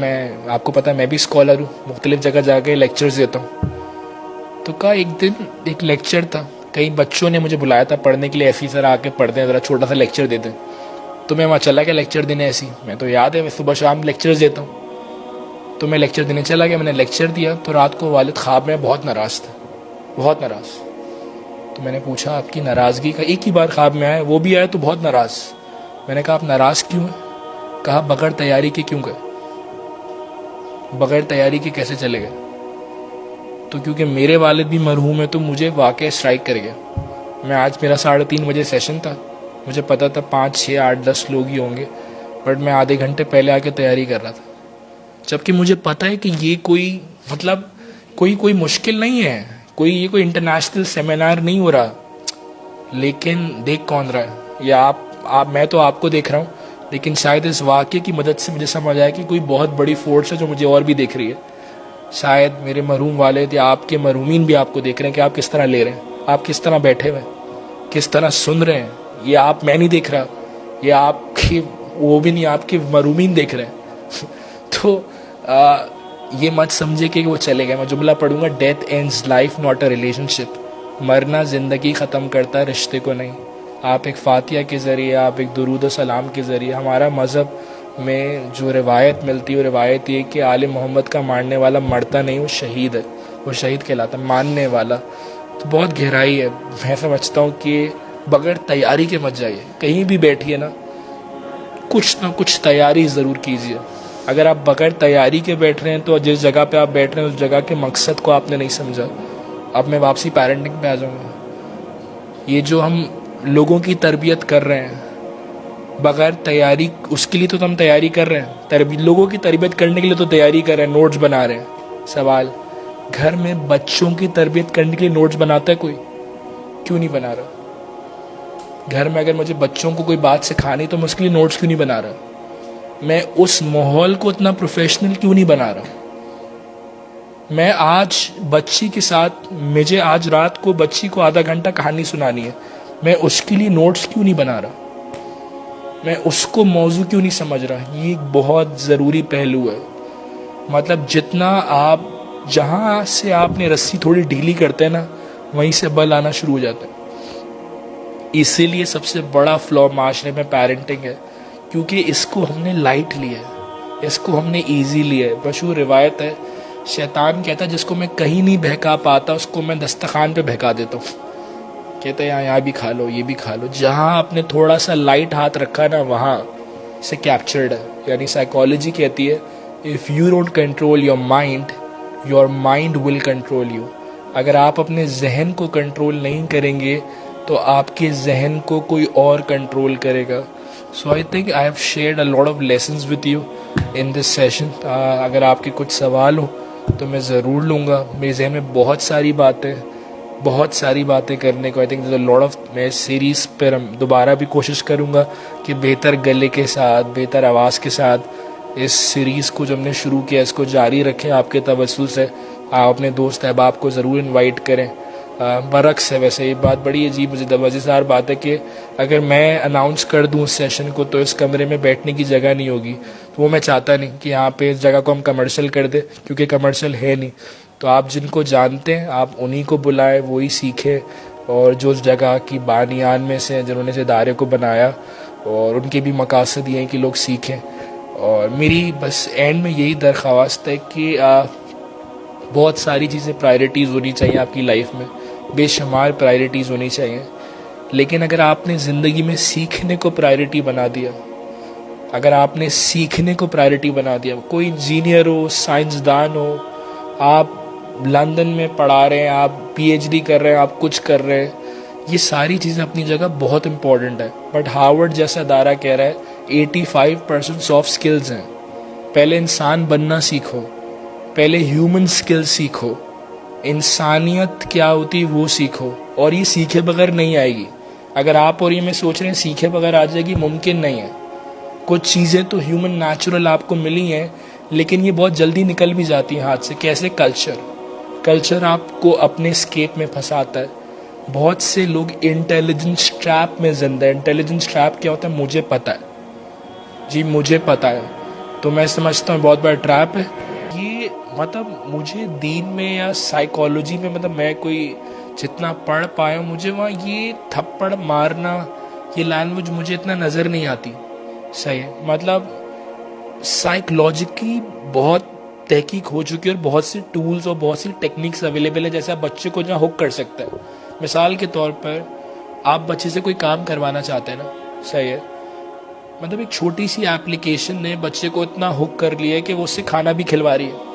آپ کو پتا ہے میں بھی اسکالر ہوں، مختلف جگہ جا کے لیکچرز دیتا ہوں. تو کہا ایک دن ایک لیکچر تھا، کئی بچوں نے مجھے بلایا تھا پڑھنے کے لیے، ایسی طرح آ کے پڑھ دیں، ذرا چھوٹا سا لیکچر دے دیں. تو میں وہاں چلا گیا لیکچر دینے. ایسی میں تو یاد ہے میں صبح شام لیکچرز دیتا ہوں. تو میں لیکچر دینے چلا گیا، میں نے لیکچر دیا. تو رات کو والد خواب میں بہت ناراض تھا، بہت ناراض. تو میں نے پوچھا آپ کی ناراضگی کا؟ ایک ہی بار خواب میں آئے، وہ بھی آئے تو بہت ناراض. میں نے کہا آپ ناراض کیوں ہیں؟ کہا بغیر تیاری کے کیوں گئے؟ بغیر تیاری کے کیسے چلے گئے؟ تو کیونکہ میرے والد بھی مرحوم ہے تو مجھے واقعہ اسٹرائک کر گیا. میں آج میرا 3:30 بجے سیشن تھا، مجھے پتا تھا 5, 6, 8, 10 لوگ ہی ہوں گے، بٹ میں آدھے گھنٹے پہلے آ کے تیاری کر رہا تھا. جبکہ مجھے پتا ہے کہ یہ کوئی مشکل نہیں ہے، یہ کوئی انٹرنیشنل سیمینار نہیں ہو رہا. لیکن دیکھ کون رہا ہے؟ یا میں تو آپ کو دیکھ رہا ہوں، لیکن شاید اس واقعے کی مدد سے مجھے سمجھ آیا کہ کوئی بہت بڑی فورس ہے جو مجھے اور بھی دیکھ رہی ہے. شاید میرے مرحوم والد یا آپ کے مرحومین بھی آپ کو دیکھ رہے ہیں کہ آپ کس طرح لے رہے ہیں، آپ کس طرح بیٹھے ہوئے ہیں، کس طرح سن رہے ہیں. یہ میں نہیں دیکھ رہا، یہ آپ کی وہ بھی نہیں، آپ کے مرحومین دیکھ رہے ہیں. تو یہ مت سمجھے کہ وہ چلے گئے. میں جملہ پڑھوں گا، death ends life not a relationship. مرنا زندگی ختم کرتا ہے، رشتے کو نہیں. آپ ایک فاتحہ کے ذریعے، آپ ایک درود و سلام کے ذریعے، ہمارا مذہب میں جو روایت ملتی ہے وہ روایت یہ کہ آل محمد کا ماننے والا مرتا نہیں، وہ شہید ہے، وہ شہید کہلاتا ہے، ماننے والا. تو بہت گہرائی ہے. میں سمجھتا ہوں کہ بغیر تیاری کے مت جائیے. کہیں بھی بیٹھیے نا، کچھ نہ کچھ تیاری ضرور کیجیے. اگر آپ بغیر تیاری کے بیٹھ رہے ہیں تو جس جگہ پہ آپ بیٹھ رہے ہیں اس جگہ کے مقصد کو آپ نے نہیں سمجھا. اب میں واپسی پیرنٹنگ پہ آ جاؤں گا. یہ جو ہم لوگوں کی تربیت کر رہے ہیں بغیر تیاری، اس کے لیے تو ہم تیاری کر رہے ہیں، لوگوں کی تربیت کرنے کے لیے تو تیاری کر رہے ہیں، نوٹس بنا رہے ہیں. سوال، گھر میں بچوں کی تربیت کرنے کے لیے نوٹس بناتا ہے کوئی؟ کیوں نہیں بنا رہا؟ گھر میں اگر مجھے بچوں کو کوئی بات سکھانی تو میں اس کے لیے نوٹس کیوں نہیں بنا رہا؟ میں اس ماحول کو اتنا پروفیشنل کیوں نہیں بنا رہا؟ میں آج بچی کے ساتھ مجھے آج رات کو بچی کو آدھا گھنٹہ کہانی سنانی ہے، میں اس کے لیے نوٹس کیوں نہیں بنا رہا؟ میں اس کو موضوع کیوں نہیں سمجھ رہا؟ یہ ایک بہت ضروری پہلو ہے. مطلب جتنا آپ جہاں سے آپ نے رسی تھوڑی ڈھیلی کرتے ہیں نا، وہیں سے بل آنا شروع ہو جاتا ہے. اسی لیے سب سے بڑا فلا معاشرے میں پیرنٹنگ ہے، کیونکہ اس کو ہم نے لائٹ لیا ہے، اس کو ہم نے ایزی لیا ہے. مشہور روایت ہے، شیطان کہتا ہے جس کو میں کہیں نہیں بہکا پاتا اس کو میں دسترخوان پہ بہکا دیتا ہوں. کہتا ہے یہاں بھی کھا لو، یہ بھی کھا لو. جہاں آپ نے تھوڑا سا لائٹ ہاتھ رکھا نا وہاں سے کیپچرڈ ہے. یعنی سائیکالوجی کہتی ہے if you don't control your mind will control you. اگر آپ اپنے ذہن کو کنٹرول نہیں کریں گے تو آپ کے ذہن کو کوئی اور کنٹرول کرے گا. So I think I have shared a lot of lessons with you in this session. اگر آپ کے کچھ سوال ہو تو میں ضرور لوں گا. میرے ذہن میں بہت ساری باتیں کرنے کو. آئی تھنک لاٹ آف میں سیریز پر دوبارہ بھی کوشش کروں گا کہ بہتر گلے کے ساتھ، بہتر آواز کے ساتھ اس سیریز کو جو ہم نے شروع کیا اس کو جاری رکھیں. آپ کے توسل سے آپ اپنے دوست احباب کو ضرور انوائٹ کریں. برعکس ہے ویسے یہ بات بڑی عجیب مزیدار بات ہے کہ اگر میں اناؤنس کر دوں اس سیشن کو تو اس کمرے میں بیٹھنے کی جگہ نہیں ہوگی. تو وہ میں چاہتا نہیں کہ یہاں پہ اس جگہ کو ہم کمرشل کر دیں، کیونکہ کمرشل ہے نہیں. تو آپ جن کو جانتے ہیں آپ انہی کو بلائیں، وہی سیکھیں. اور جو اس جگہ کی بانیان میں سے جنہوں نے اس ادارے کو بنایا اور ان کے بھی مقاصد یہ ہیں کہ لوگ سیکھیں. اور میری بس اینڈ میں یہی درخواست ہے کہ بہت ساری چیزیں پرائرٹیز ہونی چاہیے آپ کی لائف میں، بے شمار پرائرٹیز ہونی چاہیے. لیکن اگر آپ نے زندگی میں سیکھنے کو پرائرٹی بنا دیا، اگر آپ نے سیکھنے کو پرائرٹی بنا دیا، کوئی انجینئر ہو، سائنسدان ہو، آپ لندن میں پڑھا رہے ہیں، آپ پی ایچ ڈی کر رہے ہیں، آپ کچھ کر رہے ہیں، یہ ساری چیزیں اپنی جگہ بہت امپورٹنٹ ہے. بٹ ہارورڈ جیسا ادارہ کہہ رہا ہے 85% سافٹ سکلز ہیں. پہلے انسان بننا سیکھو، پہلے ہیومن سکلز سیکھو، انسانیت کیا ہوتی وہ سیکھو. اور یہ سیکھے بغیر نہیں آئے گی. اگر آپ اور یہ میں سوچ رہے ہیں سیکھے بغیر آ جائے گی، ممکن نہیں ہے. کچھ چیزیں تو ہیومن نیچرل آپ کو ملی ہیں لیکن یہ بہت جلدی نکل بھی جاتی ہیں ہاتھ سے. کیسے؟ کلچر آپ کو اپنے اسکیپ میں پھنساتا ہے. بہت سے لوگ انٹیلیجنس ٹریپ میں زندہ ہے. انٹیلیجنس ٹریپ کیا ہوتا ہے مجھے پتا ہے جی، مجھے پتا ہے. تو میں سمجھتا ہوں بہت بڑا ٹریپ ہے یہ. مطلب مجھے دین میں یا سائیکالوجی میں مطلب میں کوئی جتنا پڑھ پایا ہوں، مجھے وہاں یہ تھپڑ مارنا یہ لینگویج مجھے اتنا نظر نہیں آتی. صحیح ہے. مطلب سائیکلوجیکلی بہت تحقیق ہو چکی ہے اور بہت سی ٹولز اور بہت سی ٹیکنیکس اویلیبل ہے جیسے آپ بچے کو جہاں ہک کر سکتے ہیں. مثال کے طور پر آپ بچے سے کوئی کام کروانا چاہتے ہیں نا، صحیح ہے، مطلب ایک چھوٹی سی ایپلیکیشن نے بچے کو اتنا ہک کر لیا ہے کہ وہ اس سے کھانا بھی کھلوا رہی ہے.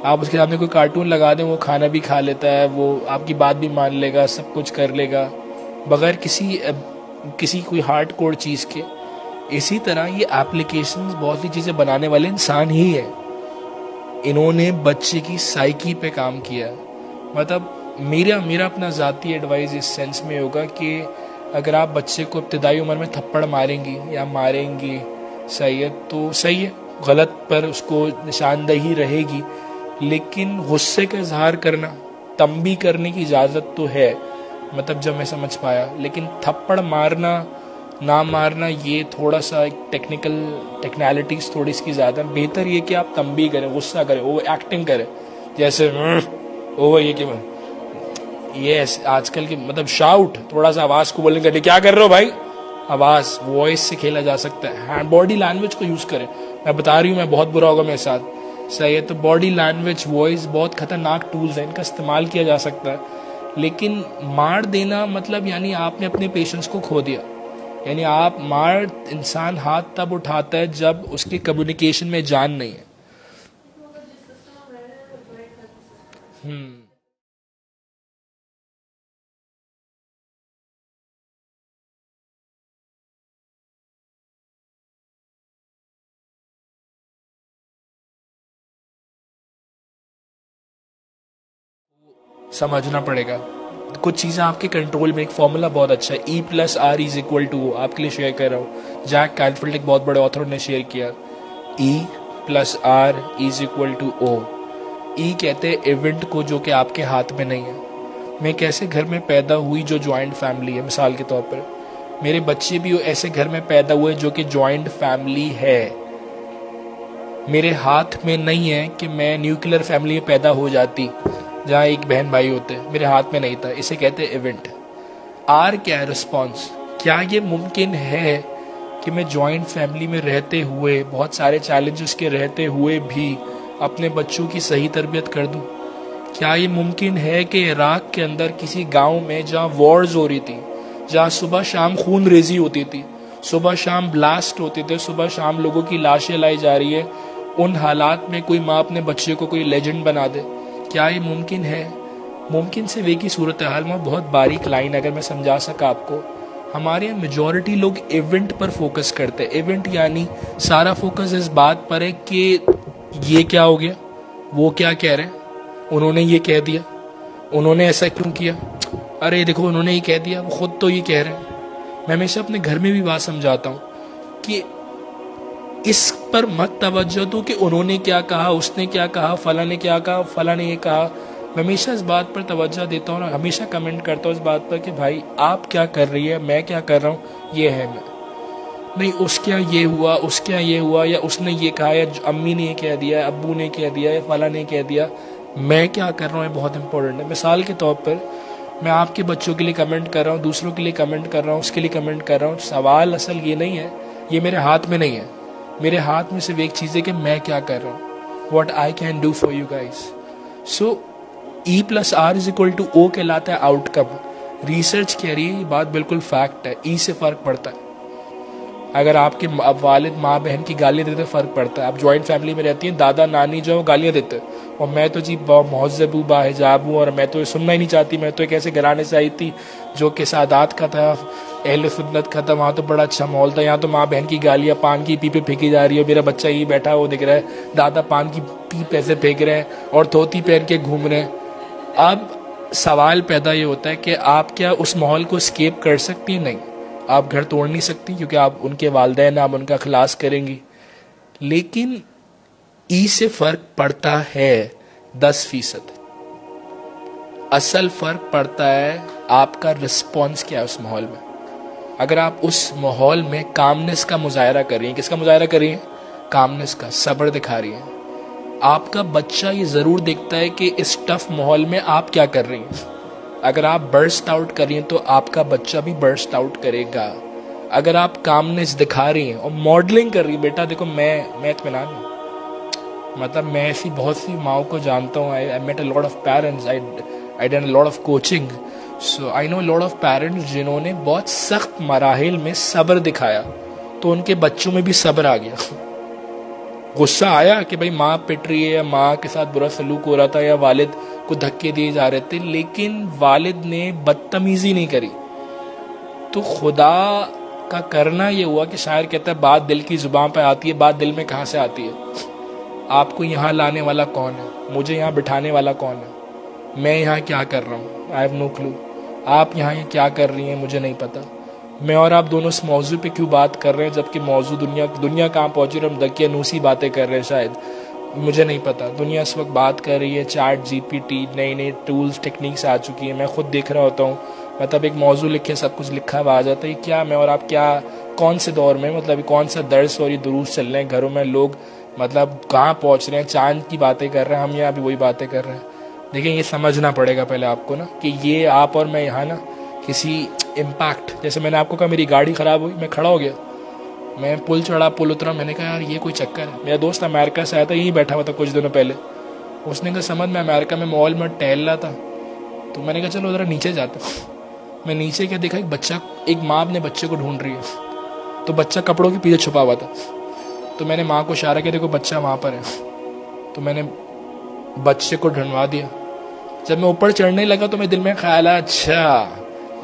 آپ اس کے سامنے کوئی کارٹون لگا دیں وہ کھانا بھی کھا لیتا ہے، وہ آپ کی بات بھی مان لے گا، سب کچھ کر لے گا بغیر کسی کوئی ہارڈ کور چیز کے. اسی طرح یہ ایپلیکیشنز بہت سی چیزیں بنانے والے انسان ہی ہیں. انہوں نے بچے کی سائیکی پہ کام کیا. مطلب میرا اپنا ذاتی ایڈوائز اس سینس میں ہوگا کہ اگر آپ بچے کو ابتدائی عمر میں تھپڑ ماریں گی یا ماریں گی، صحیح ہے تو صحیح ہے، غلط پر اس کو نشاندہی رہے گی. لیکن غصے کا اظہار کرنا، تنبیہ کرنے کی اجازت تو ہے، مطلب جب میں سمجھ پایا. لیکن تھپڑ مارنا نہ مارنا یہ تھوڑا سا ایک ٹیکنالٹیز تھوڑی اس کی زیادہ. بہتر یہ کہ آپ تنبیہ کریں، غصہ کریں، وہ ایکٹنگ کریں جیسے یہ کہ یہ آج کل کی مطلب شاؤٹ، تھوڑا سا آواز کو بولنے کے لیے کیا کر رہے ہو بھائی، آواز وائس سے کھیلا جا سکتا ہے. باڈی لینگویج کو یوز کریں. میں بتا رہی ہوں میں بہت برا ہوگا میرے ساتھ، صحیح ہے. تو باڈی لینگویج، وائس بہت خطرناک ٹولز ہیں، ان کا استعمال کیا جا سکتا ہے. لیکن مار دینا مطلب یعنی آپ نے اپنے پیشنس کو کھو دیا. یعنی آپ انسان ہاتھ تب اٹھاتا ہے جب اس کی کمیونیکیشن میں جان نہیں ہے. سمجھنا پڑے گا. کچھ چیزیں آپ کے کنٹرول میں. ایک فارمولا بہت اچھا ہے, E+R=O. آپ کے لیے شیئر کر رہا ہوں, جیک کینفیلڈ ایک بہت بڑے آتھر نے شیئر کیا. E+R=O. ای کہتے ہیں ایونٹ کو جو کہ آپ کے ہاتھ میں نہیں ہے. میں کیسے گھر میں پیدا ہوئی جو جوائنٹ فیملی ہے, مثال کے طور پر میرے بچے بھی ایسے گھر میں پیدا ہوئے جو کہ جوائنٹ فیملی ہے. میرے ہاتھ میں نہیں ہے کہ میں نیوکلیر فیملی میں پیدا ہو جاتی جہاں ایک بہن بھائی ہوتے, میرے ہاتھ میں نہیں تھا. اسے کہتے ہیں ایونٹ. آر کیا ہے, رسپانس. کیا یہ ممکن ہے کہ میں جوائنٹ فیملی میں رہتے ہوئے, بہت سارے چیلنجز کے رہتے ہوئے بھی اپنے بچوں کی صحیح تربیت کر دوں؟ کیا یہ ممکن ہے کہ عراق کے اندر کسی گاؤں میں جہاں وارز ہو رہی تھی, جہاں صبح شام خون ریزی ہوتی تھی, صبح شام بلاسٹ ہوتے تھے, صبح شام لوگوں کی لاشیں لائی جا رہی ہے, ان حالات میں کوئی ماں اپنے بچے کو کوئی لیجنڈ بنا دے؟ کیا یہ ممکن ہے؟ ممکن سے ایک ہی صورتحال میں بہت باریک لائن اگر میں سمجھا سکا آپ کو. ہمارے یہاں میجورٹی لوگ ایونٹ پر فوکس کرتے ہیں. ایونٹ یعنی سارا فوکس اس بات پر ہے کہ یہ کیا ہو گیا, وہ کیا کہہ رہے ہیں, انہوں نے یہ کہہ دیا, انہوں نے ایسا کیوں کیا, ارے دیکھو انہوں نے یہ کہہ دیا, وہ خود تو یہ کہہ رہے ہیں. میں ہمیشہ اپنے گھر میں بھی بات سمجھاتا ہوں کہ اس پر مت توجہ دو کہ انہوں نے کیا کہا, اس نے کیا کہا, فلاں نے کیا کہا, فلاں نے یہ کہا. میں ہمیشہ اس بات پر توجہ دیتا ہوں اور ہمیشہ کمنٹ کرتا ہوں اس بات پر کہ بھائی آپ کیا کر رہی ہے, میں کیا کر رہا ہوں, یہ ہے. میں نہیں اس کیا یہ ہوا, اس کیا یہ ہوا, یا اس نے یہ کہا, یا امی نے یہ کہہ دیا, ابو نے کہہ دیا, یا فلاں نے کہہ دیا, میں کیا کر رہا ہوں, یہ بہت امپورٹنٹ ہے. مثال کے طور پر میں آپ کے بچوں کے لیے کمنٹ کر رہا ہوں, دوسروں کے لیے کمنٹ کر رہا ہوں, اس کے لیے کمنٹ کر رہا ہوں. سوال اصل یہ نہیں ہے, یہ میرے ہاتھ میں نہیں ہے. میرے ہاتھ میں صرف ایک چیز ہے کہ میں کیا کر رہا ہوں, what I can do for you guys. So E+R=O کہلاتا ہے آؤٹ کم. ریسرچ کہہ رہی ہے, یہ بات بالکل فیکٹ ہے. ای سے فرق پڑتا ہے. اگر آپ کے والد ماں بہن کی گالیاں دیتے فرق پڑتا ہے. آپ جوائنٹ فیملی میں رہتی ہیں, دادا نانی جو گالیاں دیتے, اور میں تو جی مہذب ہوں, باحجاب ہوں, اور میں تو یہ سننا ہی نہیں چاہتی. میں تو ایک ایسے گھرانے سے آئی تھی جو کہ سادات کا تھا, اہل سنت کا تھا, وہاں تو بڑا اچھا ماحول تھا. یہاں تو ماں بہن کی گالیاں پان کی پیپیں پھینکی جا رہی ہے, میرا بچہ یہ بیٹھا وہ دکھ رہا ہے, دادا پان کی پیپ ایسے پھینک رہے ہیں اور دھوتی پہن کے گھوم رہے ہیں. اب سوال پیدا یہ ہوتا ہے کہ آپ کیا اس ماحول کو اسکیپ کر سکتی ہیں؟ نہیں, آپ گھر توڑ نہیں سکتی کیونکہ آپ ان کے والدین, آپ ان کا خلاص کریں گی. لیکن ای سے فرق پڑتا ہے 10%. اصل فرق پڑتا ہے آپ کا رسپانس کیا ہے اس ماحول میں. اگر آپ اس ماحول میں کامنس کا مظاہرہ کر رہی ہیں, کس کا مظاہرہ کر رہی ہیں, کامنس کا, صبر دکھا رہی ہیں, آپ کا بچہ یہ ضرور دیکھتا ہے کہ اس ٹف ماحول میں آپ کیا کر رہی ہیں. اگر آپ برسٹ آؤٹ کر رہی ہیں تو آپ کا بچہ بھی برسٹ آؤٹ کرے گا. اگر آپ کامنس دکھا رہی ہیں اور ماڈلنگ کر رہی ہیں, بیٹا دیکھو میں اطمینان ہوں, مطلب میں ایسی بہت سی ماؤں کو جانتا ہوں. I met a lot of parents, I done a lot of coaching, so I know a lot of parents جنہوں نے بہت سخت مراحل میں صبر دکھایا تو ان کے بچوں میں بھی صبر آ گیا. غصہ آیا کہ بھائی ماں پٹ رہی ہے, یا ماں کے ساتھ برا سلوک ہو رہا تھا, یا والد کو دھکے دیے جا رہے تھے, لیکن والد نے بدتمیزی نہیں کری. تو خدا کا کرنا یہ ہوا کہ شاعر کہتا ہے بات دل کی زبان پہ آتی ہے, بات دل میں کہاں سے آتی ہے. آپ کو یہاں لانے والا کون ہے, مجھے یہاں بٹھانے والا کون ہے, میں یہاں کیا کر رہا ہوں, I have no clue. آپ یہاں کیا کر رہی ہیں مجھے نہیں پتا. میں اور آپ دونوں اس موضوع پہ کیوں بات کر رہے ہیں جبکہ موضوع دنیا کہاں پہنچی اور ہم دقیانوسی باتیں کر رہے ہیں, شاید مجھے نہیں پتا. دنیا اس وقت بات کر رہی ہے, چیٹ GPT, نئے ٹولز ٹیکنیکس آ چکی ہیں. میں خود دیکھ رہا ہوتا ہوں, مطلب ایک موضوع لکھے سب کچھ لکھا ہوا آ جاتا ہے. کیا میں اور آپ کیا کون سے دور میں, مطلب کون سا درس اور یہ دروس چل رہے ہیں گھروں میں, لوگ مطلب کہاں پہنچ رہے ہیں, چاند کی باتیں کر رہے ہیں, ہم یہاں بھی وہی باتیں کر رہے ہیں. دیکھیں یہ سمجھنا پڑے گا پہلے آپ کو نا کہ یہ آپ اور میں یہاں نا کسی امپیکٹ, جیسے میں نے آپ کو کہا میری گاڑی خراب ہوئی, میں کھڑا ہو گیا, میں پل چڑھا, پل اترا, میں نے کہا یار یہ کوئی چکر ہے. میرا دوست امریکہ سے آیا تھا, یہیں بیٹھا ہوا تھا کچھ دنوں پہلے, اس نے کہا سمجھ میں امریکہ میں مال میں ٹہل رہا تھا, تو میں نے کہا چلو ذرا نیچے جاتا ہوں. میں نیچے کیا دیکھا, ایک بچہ, ایک ماں اپنے بچے کو ڈھونڈ رہی ہے, تو بچہ کپڑوں کے پیچھے چھپا ہوا تھا. تو میں نے ماں کو اشارہ کیا دیکھو بچہ وہاں پر ہے, تو میں نے بچے کو ڈھونڈوا دیا. جب میں اوپر چڑھنے لگا تو میرے دل میں خیال آیا اچھا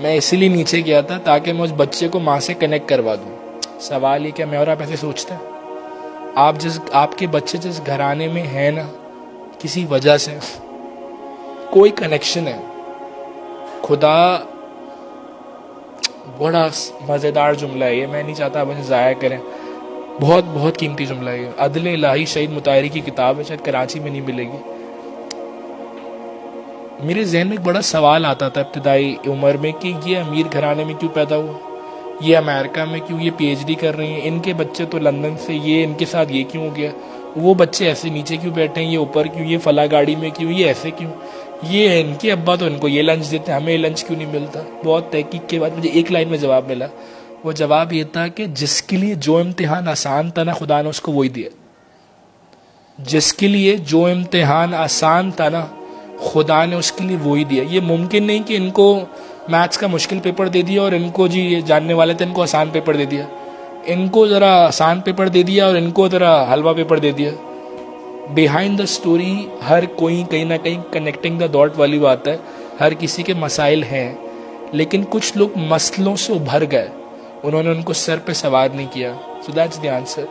میں اسی لیے نیچے گیا تھا تاکہ میں اس بچے کو ماں سے کنیکٹ کروا دوں. سوال یہ کہ میں اور آپ ایسے سوچتے ہیں, آپ کے بچے جس گھرانے میں ہیں نا, کسی وجہ سے کوئی کنیکشن ہے, خدا بڑا مزیدار جملہ ہے یہ, میں نہیں چاہتا آپ اسے ضائع کریں, بہت بہت قیمتی جملہ ہے. عدل الہی شہید مطہری کی کتاب ہے, شاید کراچی میں نہیں ملے گی. میرے ذہن میں ایک بڑا سوال آتا تھا ابتدائی عمر میں کہ یہ امیر گھرانے میں کیوں پیدا ہوا, یہ امریکہ میں کیوں, یہ پی ایچ ڈی کر رہی ہیں, ان کے بچے تو لندن سے, یہ ان کے ساتھ یہ کیوں ہو گیا, وہ بچے ایسے نیچے کیوں بیٹھے ہیں, یہ اوپر کیوں, یہ فلاں گاڑی میں کیوں, یہ ایسے کیوں, یہ ان کے ابا تو ان کو یہ لنچ دیتے ہیں, ہمیں لنچ کیوں نہیں ملتا. بہت تحقیق کے بعد مجھے ایک لائن میں جواب ملا. وہ جواب یہ تھا کہ جس کے لیے جو امتحان آسان تھا نا, خدا نے اس کو وہی دیا. جس کے لیے جو امتحان آسان تھا نا, خدا نے اس کے لیے وہی دیا. یہ ممکن نہیں کہ ان کو میتھس کا مشکل پیپر دے دیا اور ان کو جی یہ جاننے والے تھے ان کو آسان پیپر دے دیا, ان کو ذرا آسان پیپر دے دیا اور ان کو ذرا حلوہ پیپر دے دیا. بیہائنڈ دا اسٹوری ہر کوئی کہیں نہ کہیں کنیکٹنگ دا ڈاٹ والی بات ہے. ہر کسی کے مسائل ہیں, لیکن کچھ لوگ مسئلوں سے ابھر گئے, انہوں نے ان کو سر پہ سوار نہیں کیا. So that's the answer.